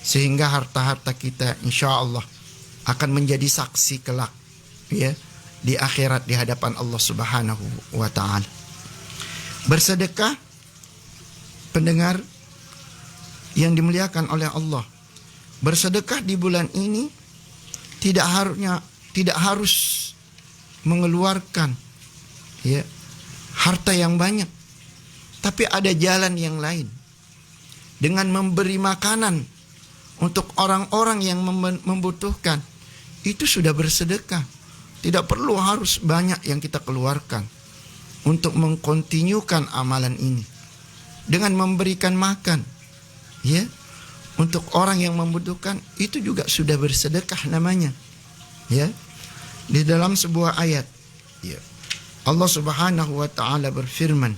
sehingga harta-harta kita insya Allah akan menjadi saksi kelak, ya, di akhirat di hadapan Allah Subhanahu wa Ta'ala. Bersedekah, pendengar yang dimuliakan oleh Allah, bersedekah di bulan ini tidak harus mengeluarkan ya harta yang banyak, tapi ada jalan yang lain. Dengan memberi makanan untuk orang-orang yang membutuhkan, itu sudah bersedekah. Tidak perlu harus banyak yang kita keluarkan untuk mengkontinyukan amalan ini. Dengan memberikan makan ya untuk orang yang membutuhkan, itu juga sudah bersedekah namanya. Ya. Di dalam sebuah ayat ya, Allah Subhanahu wa Ta'ala berfirman,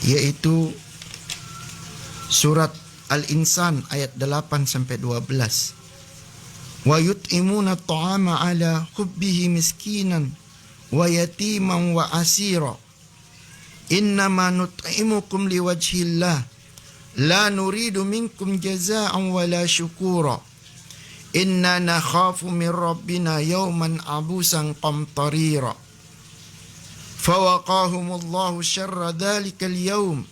yaitu surat Al-Insan ayat 8 sampai 12. Wa yut'imuna at-ta'ama 'ala hubbihi miskinan wa yatiman wa asira. Innama nut'imukum liwajhillah la nuridu minkum jazaa'an wala syukura. Inna nakhafu min rabbina yawman abusan qamtarira. Fawaqahumullahu syarra dhalikal yawm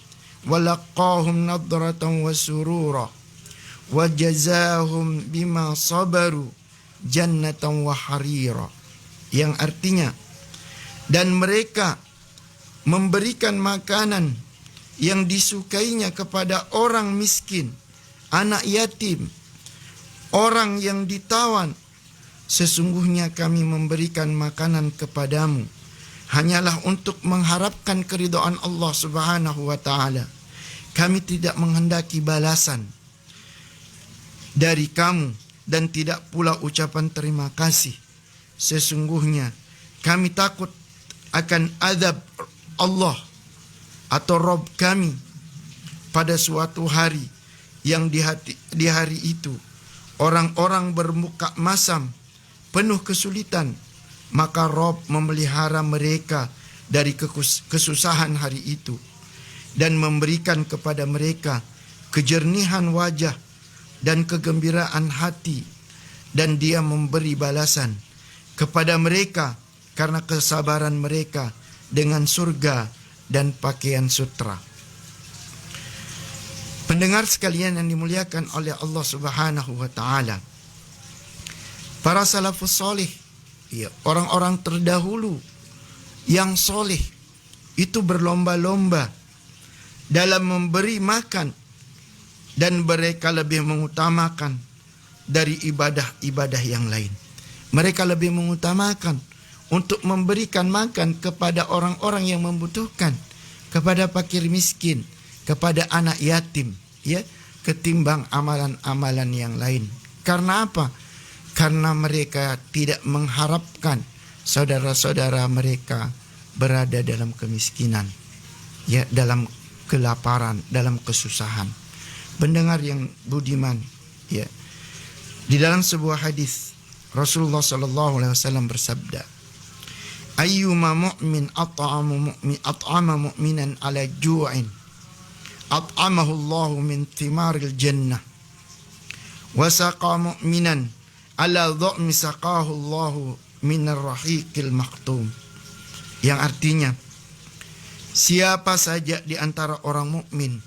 walaqahum nadratan wa surura wa jazahum bima sabaru jannatan wa harira. Yang artinya, dan mereka memberikan makanan yang disukainya kepada orang miskin, anak yatim, orang yang ditawan. Sesungguhnya kami memberikan makanan kepadamu hanyalah untuk mengharapkan keridhaan Allah Subhanahu wa Ta'ala. Kami tidak menghendaki balasan dari kamu dan tidak pula ucapan terima kasih. Sesungguhnya kami takut akan azab Allah atau Rabb kami pada suatu hari yang di hari itu orang-orang bermuka masam, penuh kesulitan, maka Rabb memelihara mereka dari kesusahan hari itu dan memberikan kepada mereka kejernihan wajah dan kegembiraan hati, dan Dia memberi balasan kepada mereka karena kesabaran mereka dengan surga dan pakaian sutra. Pendengar sekalian yang dimuliakan oleh Allah Subhanahu wa Ta'ala, para salafus soleh, ya, orang-orang terdahulu yang soleh itu berlomba-lomba dalam memberi makan, dan mereka lebih mengutamakan dari ibadah-ibadah yang lain. Mereka lebih mengutamakan untuk memberikan makan kepada orang-orang yang membutuhkan, kepada fakir miskin, kepada anak yatim, ya, ketimbang amalan-amalan yang lain. Karena apa? Karena mereka tidak mengharapkan saudara-saudara mereka berada dalam kemiskinan, ya, dalam kelaparan, dalam kesusahan. Pendengar yang budiman, ya, di dalam sebuah hadis Rasulullah sallallahu alaihi wasallam bersabda, ayyuma mu'min at'ama mu'minan ala ju'in at'amahu Allahu min thimaril jannah wa saqa mu'minan ala dha'mi saqahu Allahu min ar-rahiqil maktum. Yang artinya, siapa saja di antara orang mukmin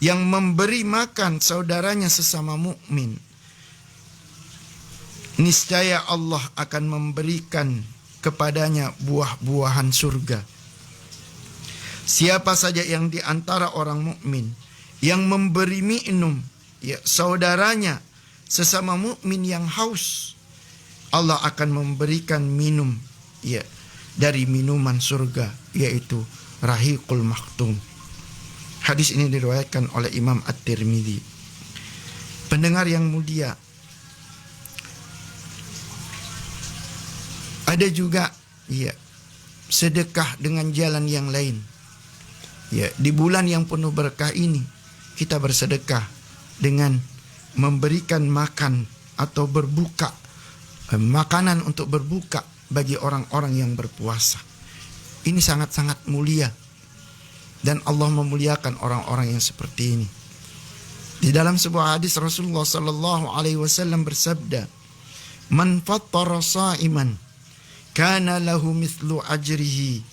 yang memberi makan saudaranya sesama mukmin, niscaya Allah akan memberikan kepadanya buah-buahan surga. Siapa saja yang di antara orang mukmin yang memberi minum, ya, saudaranya sesama mukmin yang haus, Allah akan memberikan minum, ya, dari minuman surga, yaitu Rahiqul Maktum. Hadis ini diriwayatkan oleh Imam At-Tirmidzi. Pendengar yang mulia, ada juga sedekah dengan jalan yang lain. Di bulan yang penuh berkah ini kita bersedekah dengan memberikan makan atau berbuka, makanan untuk berbuka bagi orang-orang yang berpuasa. Ini sangat-sangat mulia dan Allah memuliakan orang-orang yang seperti ini. Di dalam sebuah hadis Rasulullah sallallahu alaihi wasallam bersabda, "Man fattara sha'iman kana lahu mithlu ajrihi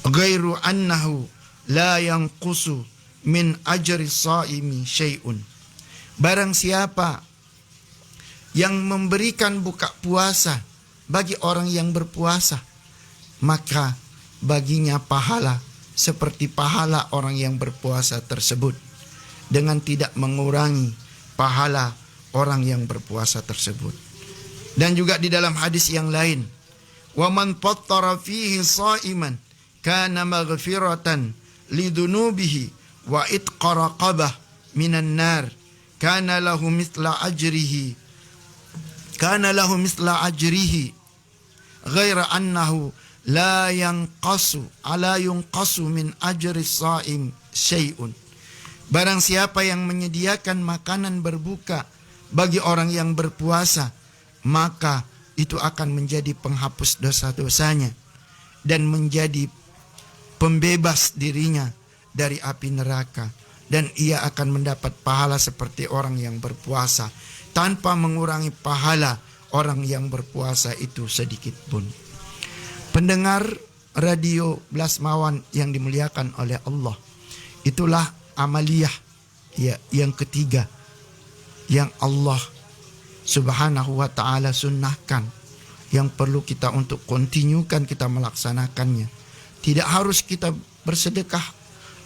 ghairu annahu la yanqusu min ajri shaimi syai'un." Barang siapa yang memberikan buka puasa bagi orang yang berpuasa, maka baginya pahala seperti pahala orang yang berpuasa tersebut, dengan tidak mengurangi pahala orang yang berpuasa tersebut. Dan juga di dalam hadis yang lain, wa man fattara fihi sha'iman kana maghfiratan lidunubihi wa itqa raqabah minan nar kana lahu mithla ajrihi ghaira annahu la yanqasu min ajri shaim syai'un. Barang siapa yang menyediakan makanan berbuka bagi orang yang berpuasa, maka itu akan menjadi penghapus dosa-dosanya dan menjadi pembebas dirinya dari api neraka, dan ia akan mendapat pahala seperti orang yang berpuasa tanpa mengurangi pahala orang yang berpuasa itu sedikit pun. Pendengar radio Blasmawan yang dimuliakan oleh Allah, itulah amaliyah yang ketiga yang Allah Subhanahu wa ta'ala sunnahkan, yang perlu kita untuk kontinukan kita melaksanakannya. Tidak harus kita bersedekah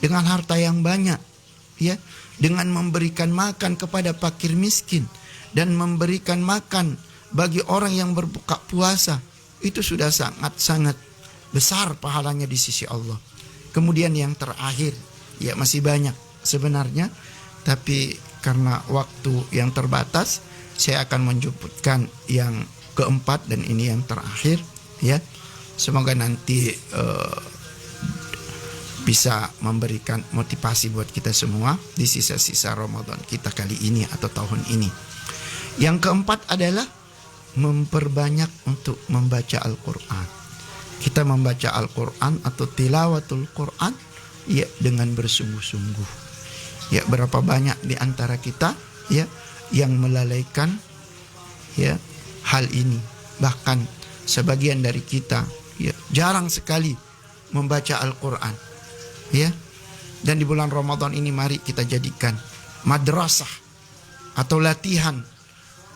dengan harta yang banyak, dengan memberikan makan kepada fakir miskin dan memberikan makan bagi orang yang berbuka puasa, itu sudah sangat-sangat besar pahalanya di sisi Allah. Kemudian yang terakhir, masih banyak sebenarnya, tapi karena waktu yang terbatas, saya akan menyebutkan yang keempat dan ini yang terakhir. Semoga nanti bisa memberikan motivasi buat kita semua di sisa-sisa Ramadan kita kali ini atau tahun ini. Yang keempat adalah memperbanyak untuk membaca Al-Quran. Kita membaca Al-Quran atau tilawatul Quran dengan bersungguh-sungguh. Berapa banyak di antara kita yang melalaikan hal ini. Bahkan sebagian dari kita jarang sekali membaca Al-Quran. Dan di bulan Ramadan ini mari kita jadikan madrasah atau latihan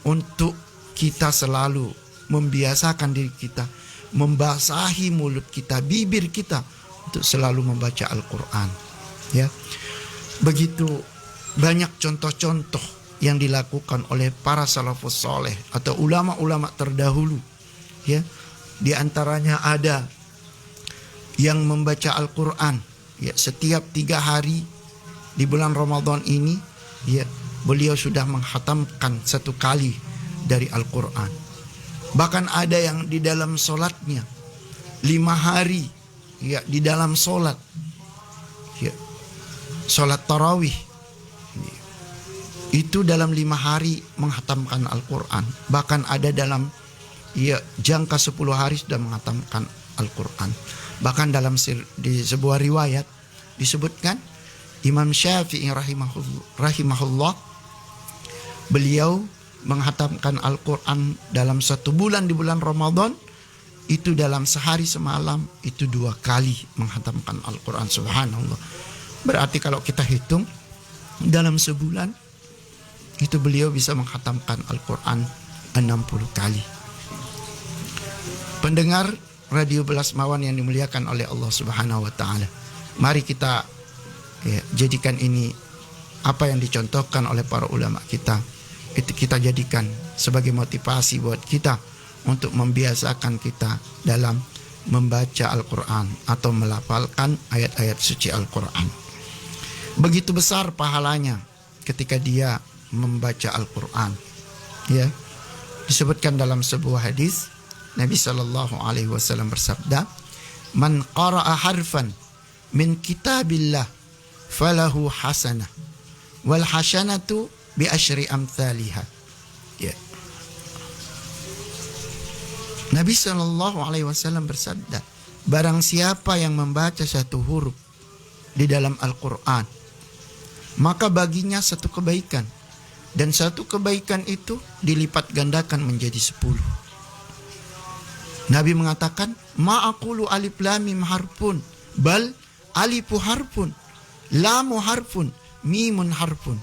untuk kita selalu membiasakan diri kita, membasahi mulut kita, bibir kita untuk selalu membaca Al-Quran. Begitu banyak contoh-contoh yang dilakukan oleh para salafus soleh atau ulama-ulama terdahulu. Di antaranya ada yang membaca Al-Quran setiap 3 hari di bulan Ramadan ini, beliau sudah menghatamkan 1 kali dari Al-Quran. Bahkan ada yang di dalam solatnya 5 hari di dalam solat, solat tarawih, itu dalam 5 hari menghatamkan Al-Quran. Bahkan ada dalam jangka 10 hari sudah menghatamkan Al-Quran. Bahkan dalam di sebuah riwayat disebutkan Imam Syafi'i rahimahullah, beliau menghatamkan Al-Quran dalam 1 bulan di bulan Ramadan, itu dalam sehari semalam itu 2 kali menghatamkan Al-Quran. Subhanallah. Berarti kalau kita hitung dalam sebulan itu beliau bisa menghatamkan Al-Quran 60 kali. Pendengar radio Blasmawan yang dimuliakan oleh Allah Subhanahu wa ta'ala, mari kita jadikan ini apa yang dicontohkan oleh para ulama kita, itu kita jadikan sebagai motivasi buat kita untuk membiasakan kita dalam membaca Al-Quran atau melafalkan ayat-ayat suci Al-Quran. Begitu besar pahalanya ketika dia membaca Al-Quran. Ya, disebutkan dalam sebuah hadis Nabi Shallallahu Alaihi Wasallam bersabda, "Man qara'a harfan min kitabillah falahu hasanah, wal hasanatu bi asyri amthaliha." Ya. Nabi Shallallahu Alaihi Wasallam bersabda, barang siapa yang membaca satu huruf di dalam Al-Quran, maka baginya satu kebaikan, dan satu kebaikan itu dilipat gandakan menjadi 10. Nabi mengatakan, ma'akulu alif lam mim harfun, bal alifu harfun, lamu harfun, mimun harfun.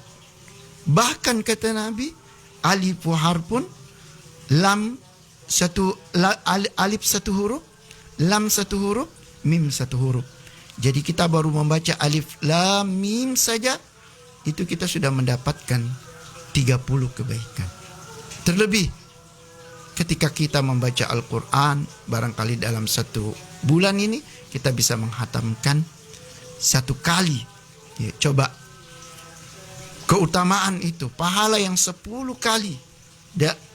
Bahkan kata Nabi, alifu harfun, alif satu huruf, lam satu huruf, mim satu huruf. Jadi kita baru membaca alif lam mim saja, itu kita sudah mendapatkan 30 kebaikan. Terlebih ketika kita membaca Al-Quran, barangkali dalam satu bulan ini kita bisa menghatamkan 1 kali. Ya, coba keutamaan itu, pahala yang 10 kali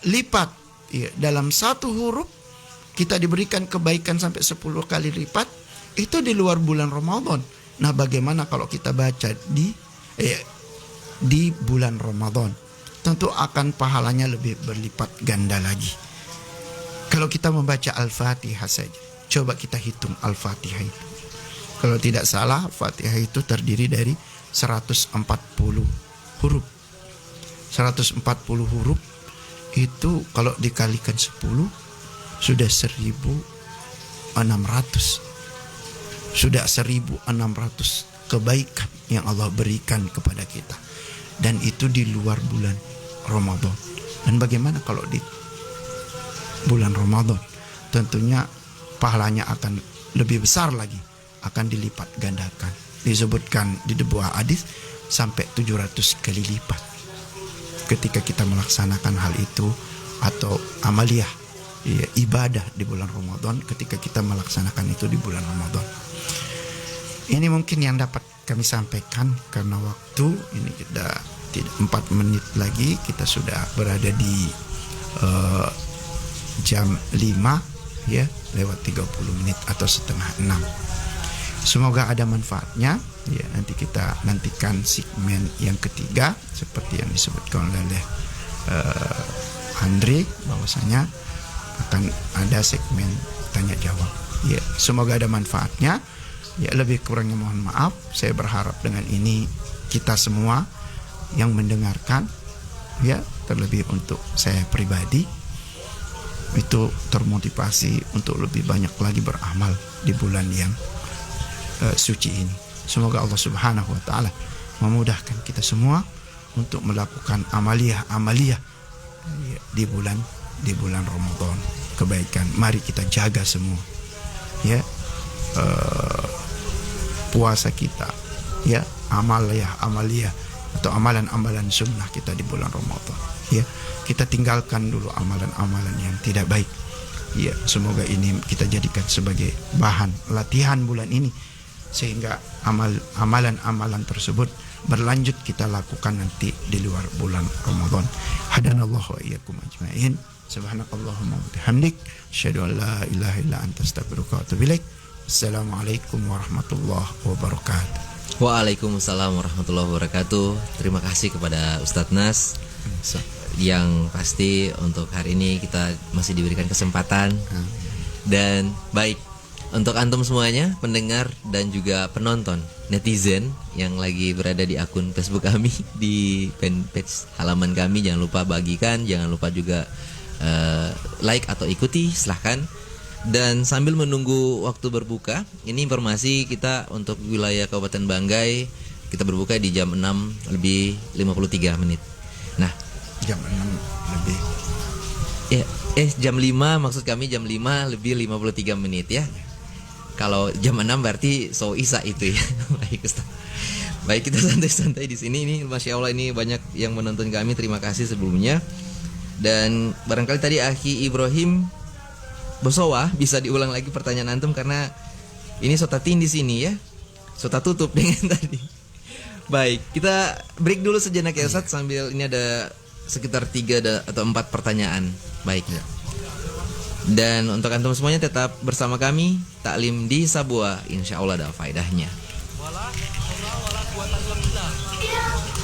lipat. Ya, dalam satu huruf kita diberikan kebaikan sampai 10 kali lipat. Itu di luar bulan Ramadan. Nah, bagaimana kalau kita baca di bulan Ramadan? Tentu akan pahalanya lebih berlipat ganda lagi. Kalau kita membaca Al-Fatihah saja, coba kita hitung Al-Fatihah itu. Kalau tidak salah, Fatihah itu terdiri dari 140 huruf. 140 huruf itu kalau dikalikan 10 sudah 1.600. Sudah 1.600 kebaikan yang Allah berikan kepada kita. Dan itu di luar bulan Ramadan. Dan bagaimana kalau di bulan Ramadan? Tentunya pahalanya akan lebih besar lagi, akan dilipat gandakan. Disebutkan di sebuah hadis sampai 700 kali lipat ketika kita melaksanakan hal itu, atau amaliyah, ya, ibadah di bulan Ramadan, ketika kita melaksanakan itu di bulan Ramadan. Ini mungkin yang dapat kami sampaikan karena waktu ini kita tidak 4 menit lagi kita sudah berada di jam 5 ya, lewat 30 menit atau setengah 6. Semoga ada manfaatnya ya. Nanti kita nantikan segmen yang ketiga seperti yang disebutkan oleh Andre, bahwasanya akan ada segmen tanya jawab ya. Semoga ada manfaatnya ya. Lebih kurangnya mohon maaf. Saya berharap dengan ini kita semua yang mendengarkan ya, terlebih untuk saya pribadi, itu termotivasi untuk lebih banyak lagi beramal di bulan yang suci ini. Semoga Allah Subhanahu wa taala memudahkan kita semua untuk melakukan amaliyah di bulan Ramadan. Kebaikan mari kita jaga semua ya. Puasa kita ya, amaliyah atau amalan-amalan sunnah kita di bulan Ramadan ya. Kita tinggalkan dulu amalan-amalan yang tidak baik ya. Semoga ini kita jadikan sebagai bahan latihan bulan ini, sehingga amalan-amalan tersebut berlanjut kita lakukan nanti di luar bulan Ramadan. Hadanallahu wa iyyakum ajmain. Subhanakallahumma wa bihamdik, asyhadu an la ilaha illa anta, astaghfiruka wa atubu ilaik. Assalamualaikum warahmatullahi wabarakatuh. Waalaikumsalam warahmatullahi wabarakatuh. Terima kasih kepada Ustadz Nas. Yang pasti untuk hari ini kita masih diberikan kesempatan. Dan baik, untuk antum semuanya, pendengar dan juga penonton, netizen yang lagi berada di akun Facebook kami, di fanpage halaman kami, jangan lupa bagikan, jangan lupa juga like atau ikuti, silahkan. Dan sambil menunggu waktu berbuka, ini informasi kita untuk wilayah Kabupaten Banggai, kita berbuka di jam 6 lebih 53 menit. Nah, jam 6 lebih jam 5, maksud kami jam 5 lebih 53 menit ya. Kalau jam 6 berarti isa itu ya. Baik Ustaz. Baik, kita santai-santai di sini. Ini Masya Allah, ini banyak yang menonton kami. Terima kasih sebelumnya. Dan barangkali tadi Akhi Ibrahim Bosowa, bisa diulang lagi pertanyaan antum karena ini sotatin di sini ya. Sota tutup dengan tadi. Baik, kita break dulu sejenak ya Ustaz, sambil ini ada sekitar 3 atau 4 pertanyaan. Baik. Ya. Dan untuk antum semuanya tetap bersama kami, taklim di Sabua, insya Allah ada faedahnya.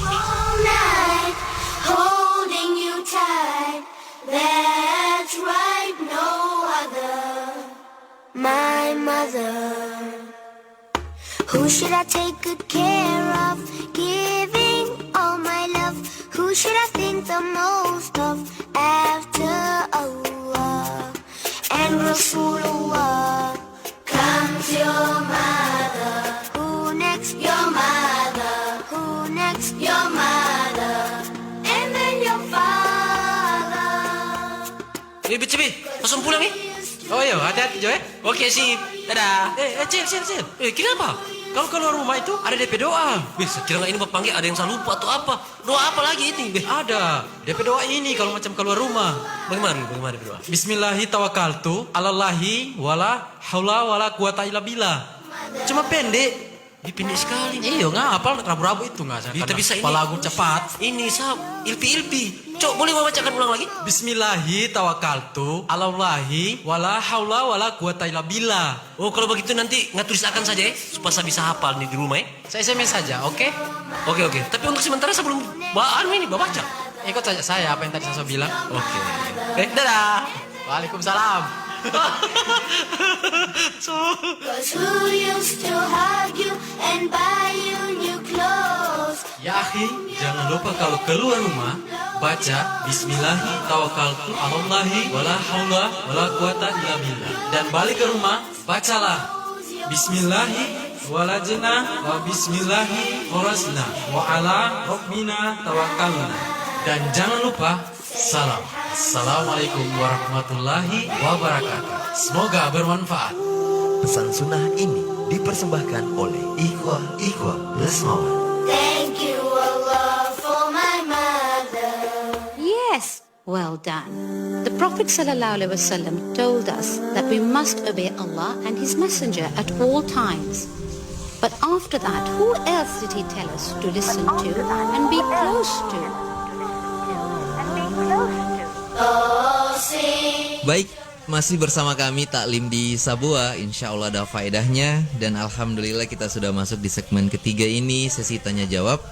All night, holding you tight. That's right, no other. My mother. Who should I take good care of? Giving all my love. Who should I think the most of after Allah and Rasulullah? Comes your mother. Who next? Your mother. Who next? Your mother. And then your father. Cibi, langsung pulang nih. Oh iya, hati-hati Jo ya. Oke sip, dadah. Cil. Kenapa? Kalau keluar rumah itu ada DP doa. Bisa kira nggak ini bapak panggil ada yang salah lupa atau apa? Doa apa lagi ini? Ada DP doa ini kalau macam keluar rumah. Bagaimana doa? Bismillahirrahmanirrahim. Alallahi wala haula wala quwata illa billah. Cuma pendek. Dipendek sekali. Iya, ngapal rabu-rabu itu nggak? Kita bisa ini. Lagu cepat. Ini sab ilpi. Cok, boleh bacakan ulang lagi? Bismillahirrahmanirrahim. Alallahi wala haula wala quwata illa billah. Oh, kalau begitu nanti tulisakan saja ya, supaya saya bisa hafal nih di rumah ya. Saya SMS saja, oke? Oke. Tapi untuk sementara sebelum baca. Ikut saja saya apa yang tadi saya bilang. Oke. Dadah. Waalaikumsalam. Cause who used to hug you and buy you new clothes? Ya akhi, jangan lupa kalau keluar rumah baca Bismillahirrahmanirrahim wala haula wala quwata illa billah. Dan balik ke rumah bacalah Bismillahirrahmanirrahim wala jannah wa bismillahi kharasna wa ala rabbina tawakkalna. Dan jangan lupa salam. Assalamualaikum warahmatullahi wabarakatuh. Semoga bermanfaat. Pesan sunnah ini dipersembahkan oleh Ikhwah Lesmawan. Thank you Allah for my mother. Yes, well done. The Prophet ﷺ told us that we must obey Allah and His Messenger at all times. But after that, who else did He tell us to listen to and be close to? Baik, masih bersama kami taklim di Sabua, insya Allah ada faedahnya. Dan alhamdulillah kita sudah masuk di segmen ketiga ini, sesi tanya jawab.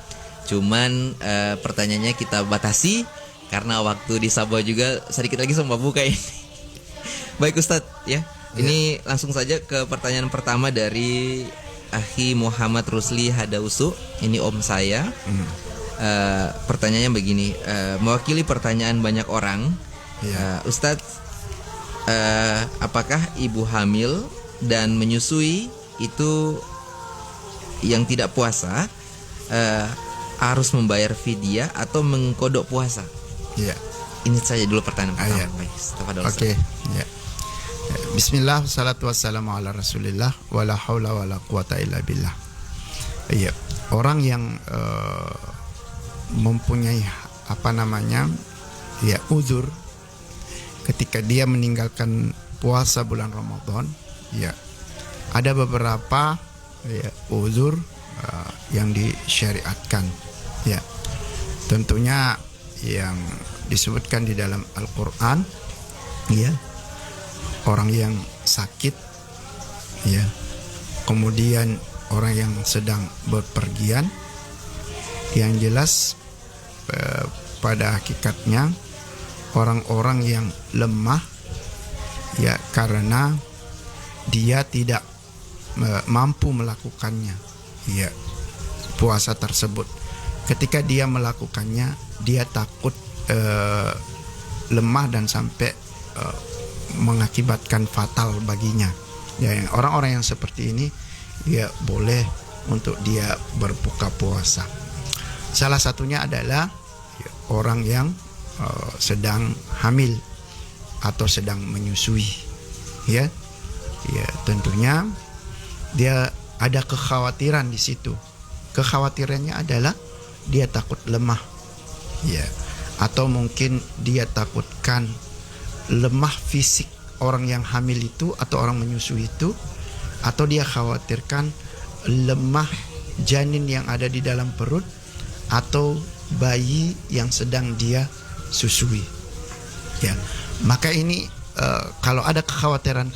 Cuman pertanyaannya kita batasi karena waktu di Sabua juga sedikit lagi sama buka ini. Baik Ustadz ya, ini langsung saja ke pertanyaan pertama dari Akhi Muhammad Rusli Hadausu. Ini om saya. Pertanyaannya begini, mewakili pertanyaan banyak orang. Ustadz, apakah ibu hamil dan menyusui itu yang tidak puasa harus membayar fidyah atau mengkodok puasa? Ya. Ini saja dulu pertanyaan pertama. Oke. Ya. Bismillah, wassalatu wassalamu ala rasulillah, wala haula wala quwata illa billah. Iya. Orang yang mempunyai uzur ketika dia meninggalkan puasa bulan Ramadan, ya ada beberapa uzur yang disyariatkan, ya tentunya yang disebutkan di dalam Al-Quran, ya orang yang sakit, ya kemudian orang yang sedang berpergian, yang jelas pada hakikatnya orang-orang yang lemah, ya karena dia tidak mampu melakukannya, ya puasa tersebut. Ketika dia melakukannya, dia takut lemah dan sampai mengakibatkan fatal baginya. Ya, orang-orang yang seperti ini, ya boleh untuk dia berbuka puasa. Salah satunya adalah ya, orang yang sedang hamil atau sedang menyusui, ya tentunya dia ada kekhawatiran di situ. Kekhawatirannya adalah dia takut lemah, ya atau mungkin dia takutkan lemah fisik orang yang hamil itu atau orang menyusui itu, atau dia khawatirkan lemah janin yang ada di dalam perut atau bayi yang sedang dia susui. Ya, maka ini kalau ada kekhawatiran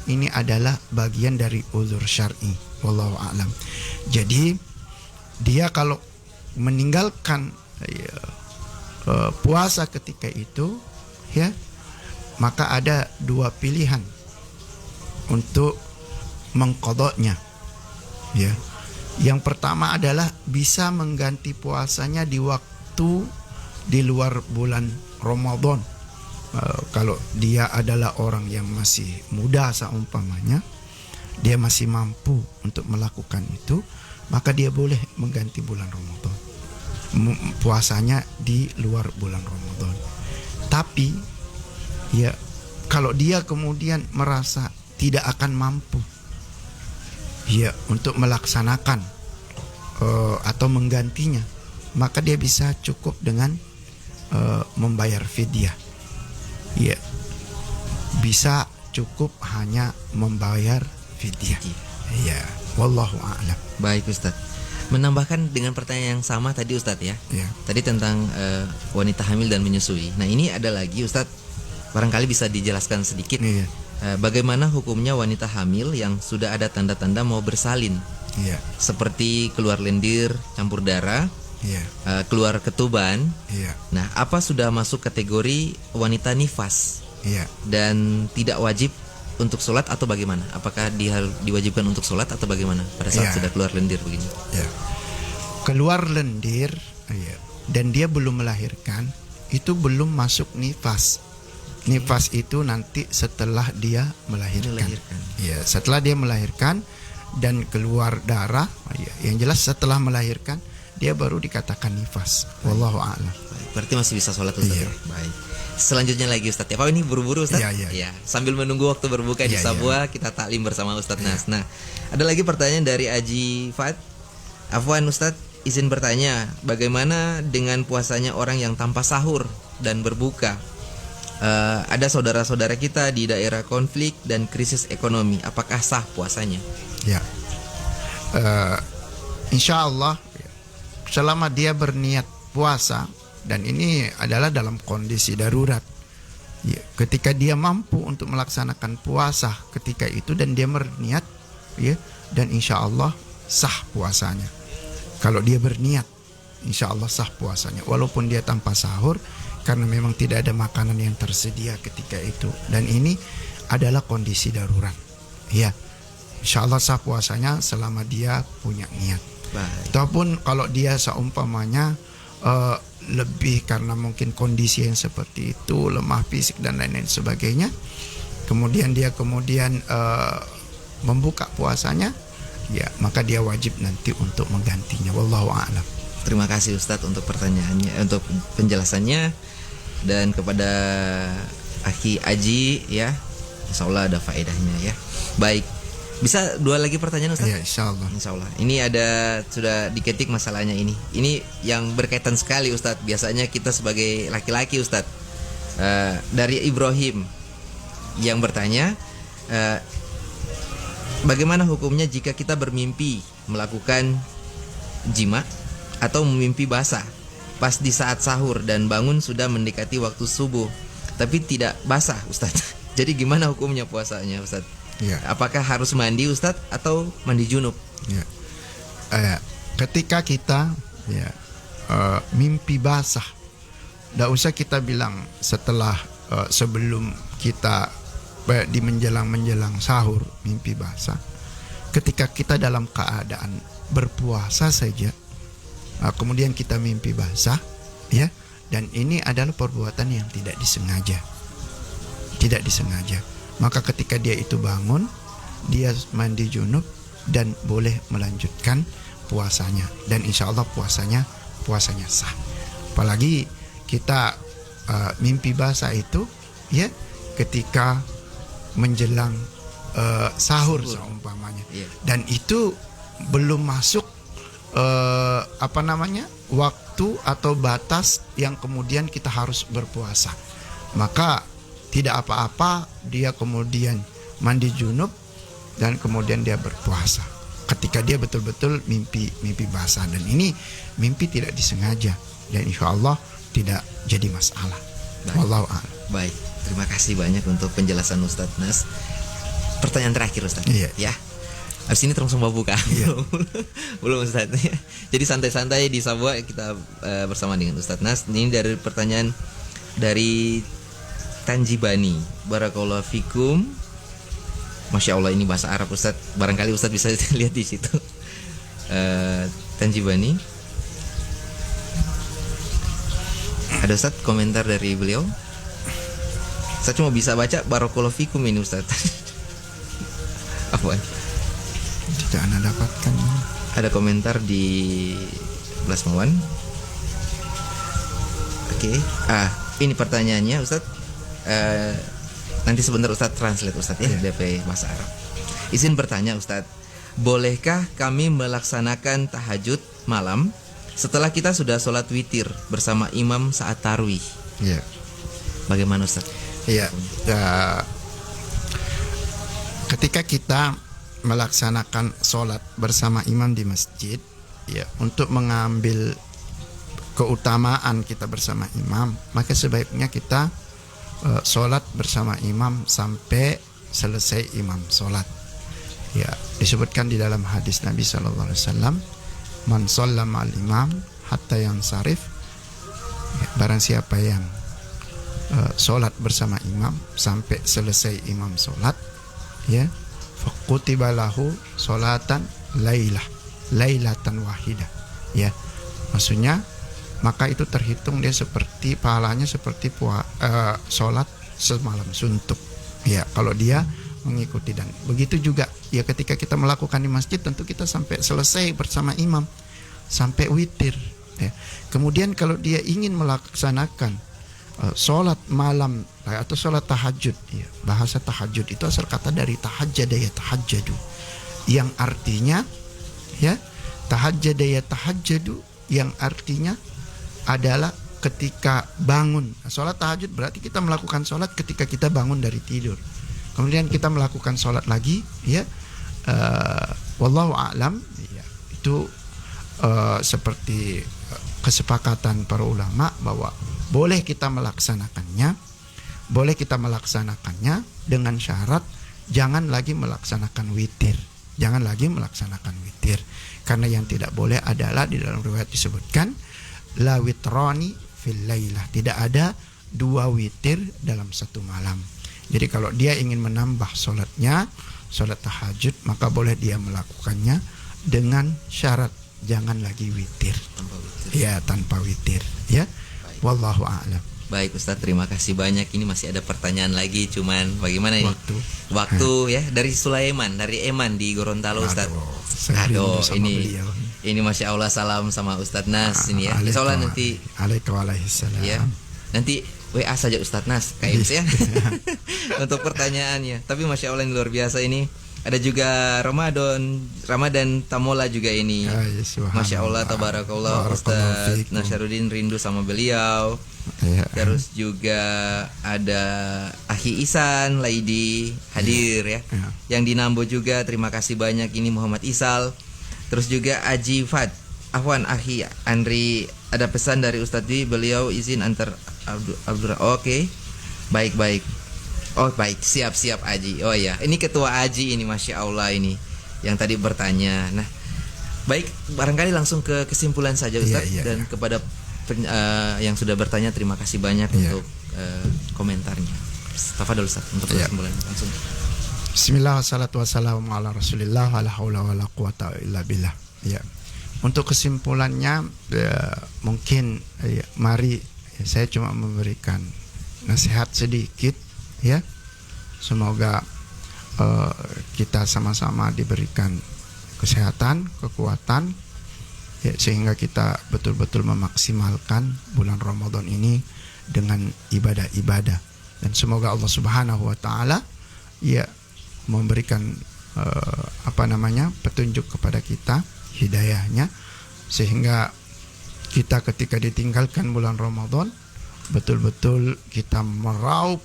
ini adalah bagian dari uzur syar'i. Wallahu a'lam. Jadi dia kalau meninggalkan puasa ketika itu, ya, maka ada dua pilihan untuk mengqadanya. Ya. Yang pertama adalah bisa mengganti puasanya di waktu di luar bulan Ramadan. Kalau dia adalah orang yang masih muda seumpamanya, dia masih mampu untuk melakukan itu, maka dia boleh mengganti bulan Ramadan, puasanya di luar bulan Ramadan. Tapi ya, kalau dia kemudian merasa tidak akan mampu ya untuk melaksanakan atau menggantinya, maka dia bisa cukup dengan membayar fidyah. Ya, bisa cukup hanya membayar fidyah. Ya, wallahu a'lam. Baik Ustadz. Menambahkan dengan pertanyaan yang sama tadi Ustadz ya. Tadi tentang wanita hamil dan menyusui. Nah, ini ada lagi Ustadz, barangkali bisa dijelaskan sedikit. Bagaimana hukumnya wanita hamil yang sudah ada tanda-tanda mau bersalin? Seperti keluar lendir, campur darah, keluar ketuban. Nah, apa sudah masuk kategori wanita nifas? Dan tidak wajib untuk sholat atau bagaimana? Apakah diwajibkan untuk sholat atau bagaimana pada saat sudah keluar lendir begini? Keluar lendir dan dia belum melahirkan, itu belum masuk nifas. Nifas itu nanti setelah dia melahirkan. Ya, setelah dia melahirkan dan keluar darah, yang jelas setelah melahirkan dia baru dikatakan nifas. Wallahu a'lam. Berarti masih bisa sholat Ustaz. Baik. Selanjutnya lagi Ustaz. Ya, Pak, ini buru-buru Ustaz. Ya. Sambil menunggu waktu berbuka di Sabua, kita taklim bersama Ustaz Nas. Nah, ada lagi pertanyaan dari Aji Fat. Afwan Ustaz, izin bertanya, bagaimana dengan puasanya orang yang tanpa sahur dan berbuka? Ada saudara-saudara kita di daerah konflik dan krisis ekonomi, apakah sah puasanya? Ya, insya Allah selama dia berniat puasa, dan ini adalah dalam kondisi darurat, ya, ketika dia mampu untuk melaksanakan puasa ketika itu dan dia berniat, ya, dan insya Allah sah puasanya. Kalau dia berniat, insya Allah sah puasanya, walaupun dia tanpa sahur, karena memang tidak ada makanan yang tersedia ketika itu, dan ini adalah kondisi darurat. Ya, insya Allah sah puasanya selama dia punya niat. Ataupun kalau dia seumpamanya lebih karena mungkin kondisi yang seperti itu, lemah fisik dan lain-lain sebagainya, kemudian dia membuka puasanya, ya, maka dia wajib nanti untuk menggantinya. Wallahu a'lam. Terima kasih Ustadz untuk pertanyaannya, untuk penjelasannya. Dan kepada Aki Aji, ya, insya Allah ada faedahnya, ya. Baik, bisa dua lagi pertanyaan Ustaz? Ya, insya Allah. Insya Allah. Ini ada, sudah diketik masalahnya ini. Ini yang berkaitan sekali Ustadz. Biasanya kita sebagai laki-laki Ustadz, dari Ibrahim yang bertanya, bagaimana hukumnya jika kita bermimpi melakukan jima atau memimpi basah pas di saat sahur dan bangun sudah mendekati waktu subuh, tapi tidak basah Ustadz. Jadi gimana hukumnya puasanya Ustadz? Ya. Apakah harus mandi Ustadz atau mandi junub? Ya. Ketika kita mimpi basah, tidak usah kita bilang setelah sebelum kita di menjelang sahur mimpi basah. Ketika kita dalam keadaan berpuasa saja, kemudian kita mimpi basah, ya, dan ini adalah perbuatan yang tidak disengaja, maka ketika dia itu bangun, dia mandi junub dan boleh melanjutkan puasanya, dan insya Allah puasanya sah. Apalagi kita mimpi basah itu, ya, ketika menjelang sahur seumpamanya, dan itu belum masuk waktu atau batas yang kemudian kita harus berpuasa, maka tidak apa-apa dia kemudian mandi junub dan kemudian dia berpuasa ketika dia betul-betul mimpi basah, dan ini mimpi tidak disengaja dan insya Allah tidak jadi masalah. Wallahu a'lam. Baik, terima kasih banyak untuk penjelasan Ustadz Nas. Pertanyaan terakhir Ustadz. Iya. Ya. Habis ini langsung mau buka. Iya. Belum Ustadz. Jadi santai-santai di Sabua kita bersama dengan Ustadz Nas. Ini dari pertanyaan dari Tanjibani. Barakallahu fikum. Masya Allah, ini bahasa Arab Ustadz. Barangkali Ustadz bisa lihat di situ. Tanjibani. Ada Ustadz komentar dari beliau. Saya cuma bisa baca barakallahu fikum ini Ustadz. Apa? Tidak Anda dapatkan. Ada komentar di Blasmawan. Oke. Ini pertanyaannya Ustadz. Nanti sebentar Ustadz translate Ustadz ya, DP bahasa Arab. Izin bertanya Ustadz, bolehkah kami melaksanakan tahajud malam setelah kita sudah sholat witir bersama imam saat tarawih? Iya. Bagaimana Ustadz? Iya. Ketika kita melaksanakan sholat bersama imam di masjid, ya, untuk mengambil keutamaan kita bersama imam, maka sebaiknya kita sholat bersama imam sampai selesai imam sholat. Ya, disebutkan di dalam hadis Nabi SAW, man shalla ma'al imam hatta yansarif, ya, barang siapa yang sholat bersama imam sampai selesai imam sholat, ya, faqutiba lahu sholatan lailatan wahidah, ya, maksudnya maka itu terhitung dia seperti pahalanya seperti sholat semalam suntuk, ya, kalau dia mengikuti. Dan begitu juga ya ketika kita melakukan di masjid, tentu kita sampai selesai bersama imam sampai witir, ya. Kemudian kalau dia ingin melaksanakan sholat malam atau sholat tahajud, ya, bahasa tahajud itu asal kata dari tahajjada ya tahajjadu, yang artinya, ya, tahajjada ya tahajjadu, yang artinya adalah ketika bangun. Sholat tahajud berarti kita melakukan sholat ketika kita bangun dari tidur. Kemudian kita melakukan sholat lagi, ya. Wallahu a'lam, ya, itu seperti kesepakatan para ulama bahwa boleh kita melaksanakannya dengan syarat jangan lagi melaksanakan witir. Jangan lagi melaksanakan witir. Karena yang tidak boleh adalah di dalam riwayat disebutkan la witrani fil lailah, tidak ada dua witir dalam satu malam. Jadi kalau dia ingin menambah sholatnya, sholat tahajud, maka boleh dia melakukannya dengan syarat jangan lagi witir. Tanpa witir, ya. Wallahu a'lam. Baik Ustadz, terima kasih banyak. Ini masih ada pertanyaan lagi, cuman bagaimana ini? Waktu ya, dari Sulaiman, dari Eman di Gorontalo Ustadz. Aduh, ini Masya Allah, salam sama Ustadz Nas ini ya. Insya Allah nanti Waalaikumsalam. Ya, nanti WA saja Ustadz Nas KMC ya. Untuk pertanyaannya. Tapi Masya Allah ini luar biasa ini. Ada juga Ramadan Tamola juga ini. Masya Allah, tabarakallah, Ustadz Nasaruddin rindu sama beliau. Terus juga ada Ahi Isan Laidi hadir ya. Yang di Nambo juga terima kasih banyak, ini Muhammad Isal. Terus juga Aji Fad Ahwan Ahi Andri, ada pesan dari Ustadz Dwi, beliau izin antar Abdurrahman. Oke. Baik. Oh baik, siap Aji. Oh ya, ini ketua Aji ini, Masya Allah ini yang tadi bertanya. Nah, baik, barangkali langsung ke kesimpulan saja Ustadz. Dan kepada yang sudah bertanya terima kasih banyak untuk komentarnya. Tafadhol Ustadz untuk kesimpulan langsung. Bismillah, wassalatu wassalamu ala rasulillah, la haula wala quwata illa billah. Ya. Untuk kesimpulannya, mungkin mari saya cuma memberikan nasihat sedikit, ya. Semoga kita sama-sama diberikan kesehatan, kekuatan, ya, sehingga kita betul-betul memaksimalkan bulan Ramadan ini dengan ibadah-ibadah. Dan semoga Allah Subhanahu wa taala ya memberikan petunjuk kepada kita, hidayahnya, sehingga kita ketika ditinggalkan bulan Ramadan betul-betul kita meraup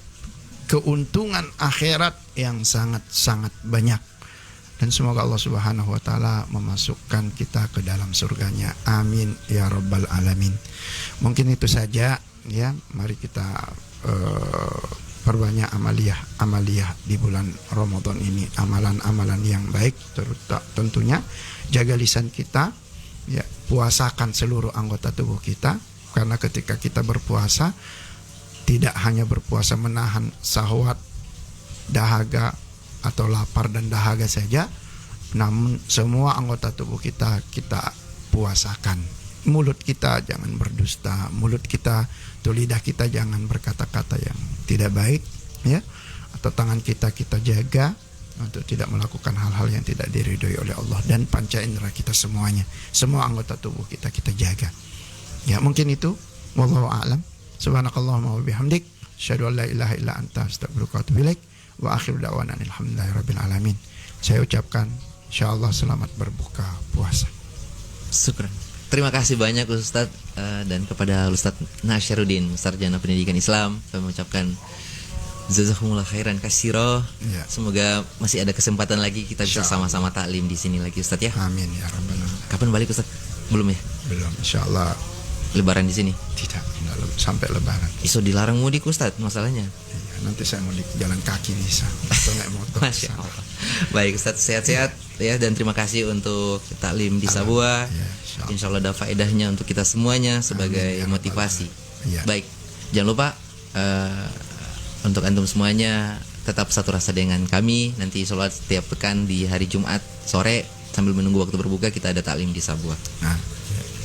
keuntungan akhirat yang sangat-sangat banyak. Dan semoga Allah Subhanahu wa taala memasukkan kita ke dalam surganya. Amin ya rabbal alamin. Mungkin itu saja ya. Mari kita perbanyak amaliyah di bulan Ramadan ini, amalan-amalan yang baik. Tentunya jaga lisan kita, ya, puasakan seluruh anggota tubuh kita, karena ketika kita berpuasa tidak hanya berpuasa menahan syahwat, dahaga atau lapar dan dahaga saja, namun semua anggota tubuh kita puasakan. Mulut kita jangan berdusta, mulut kita, lidah kita jangan berkata-kata yang tidak baik, ya, atau tangan kita jaga untuk tidak melakukan hal-hal yang tidak diridhoi oleh Allah, dan panca indera kita semuanya, semua anggota tubuh kita jaga. Ya, mungkin itu. Wallahu a'lam. Subhanakallahumma wa bihamdik, asyhadu an la ilaha illa anta, astaghfiruka wa atubu ilaik. Wa akhiru da'wana alhamdulillahirabbil alamin. Saya ucapkan insyaallah selamat berbuka puasa. Syukran. Terima kasih banyak Ustadz, dan kepada Ustadz Nasyarudin, Sarjana Pendidikan Islam, saya mengucapkan jazakumullah khairan katsira. Ya. Semoga masih ada kesempatan lagi kita bisa sama-sama taklim di sini lagi Ustadz ya. Amin ya rabbal alamin. Kapan balik Ustadz? Belum ya? Belum, insyaallah. Lebaran di sini? Tidak sampai lebaran. Iso dilarang mudik Ustadz masalahnya. Iya, nanti saya mudik jalan kaki bisa atau naik motor. Masya Allah. Baik Ustadz, sehat-sehat ya, dan terima kasih untuk taklim di Sabua. Ya, insya Allah ada faedahnya untuk kita semuanya sebagai motivasi. Ya. Baik, jangan lupa untuk antum semuanya tetap satu rasa dengan kami. Nanti sholat setiap pekan di hari Jumat sore sambil menunggu waktu berbuka kita ada taklim di Sabua.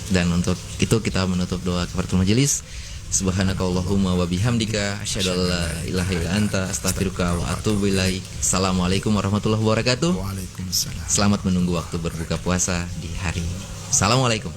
Dan untuk itu kita menutup doa kafaratul majelis. Subhanakallahumma wa bihamdika asyhadu an la ilaha illa anta astaghfiruka wa atubu ilaik. Assalamualaikum warahmatullahi wabarakatuh. Waalaikumsalam. Selamat menunggu waktu berbuka puasa di hari ini. Assalamualaikum.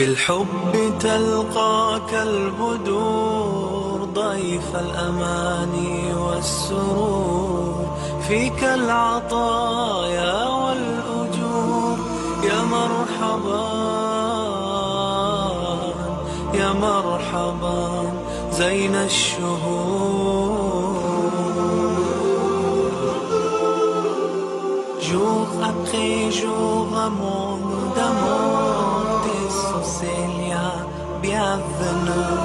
بالحب تلقاك البدور ضيف الأماني والسرور فيك العطايا والأجور يا مرحبا يا مرحبا زين الشهور jour après jour mon d'amour Célia, bienvenue,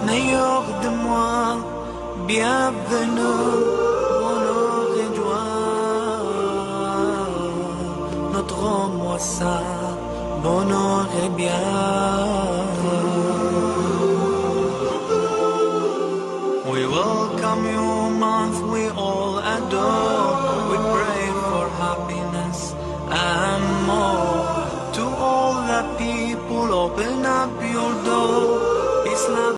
meilleur de moi, bienvenue, bonheur et joie, notre moissa, bonheur et bien. We welcome you, month we all adore.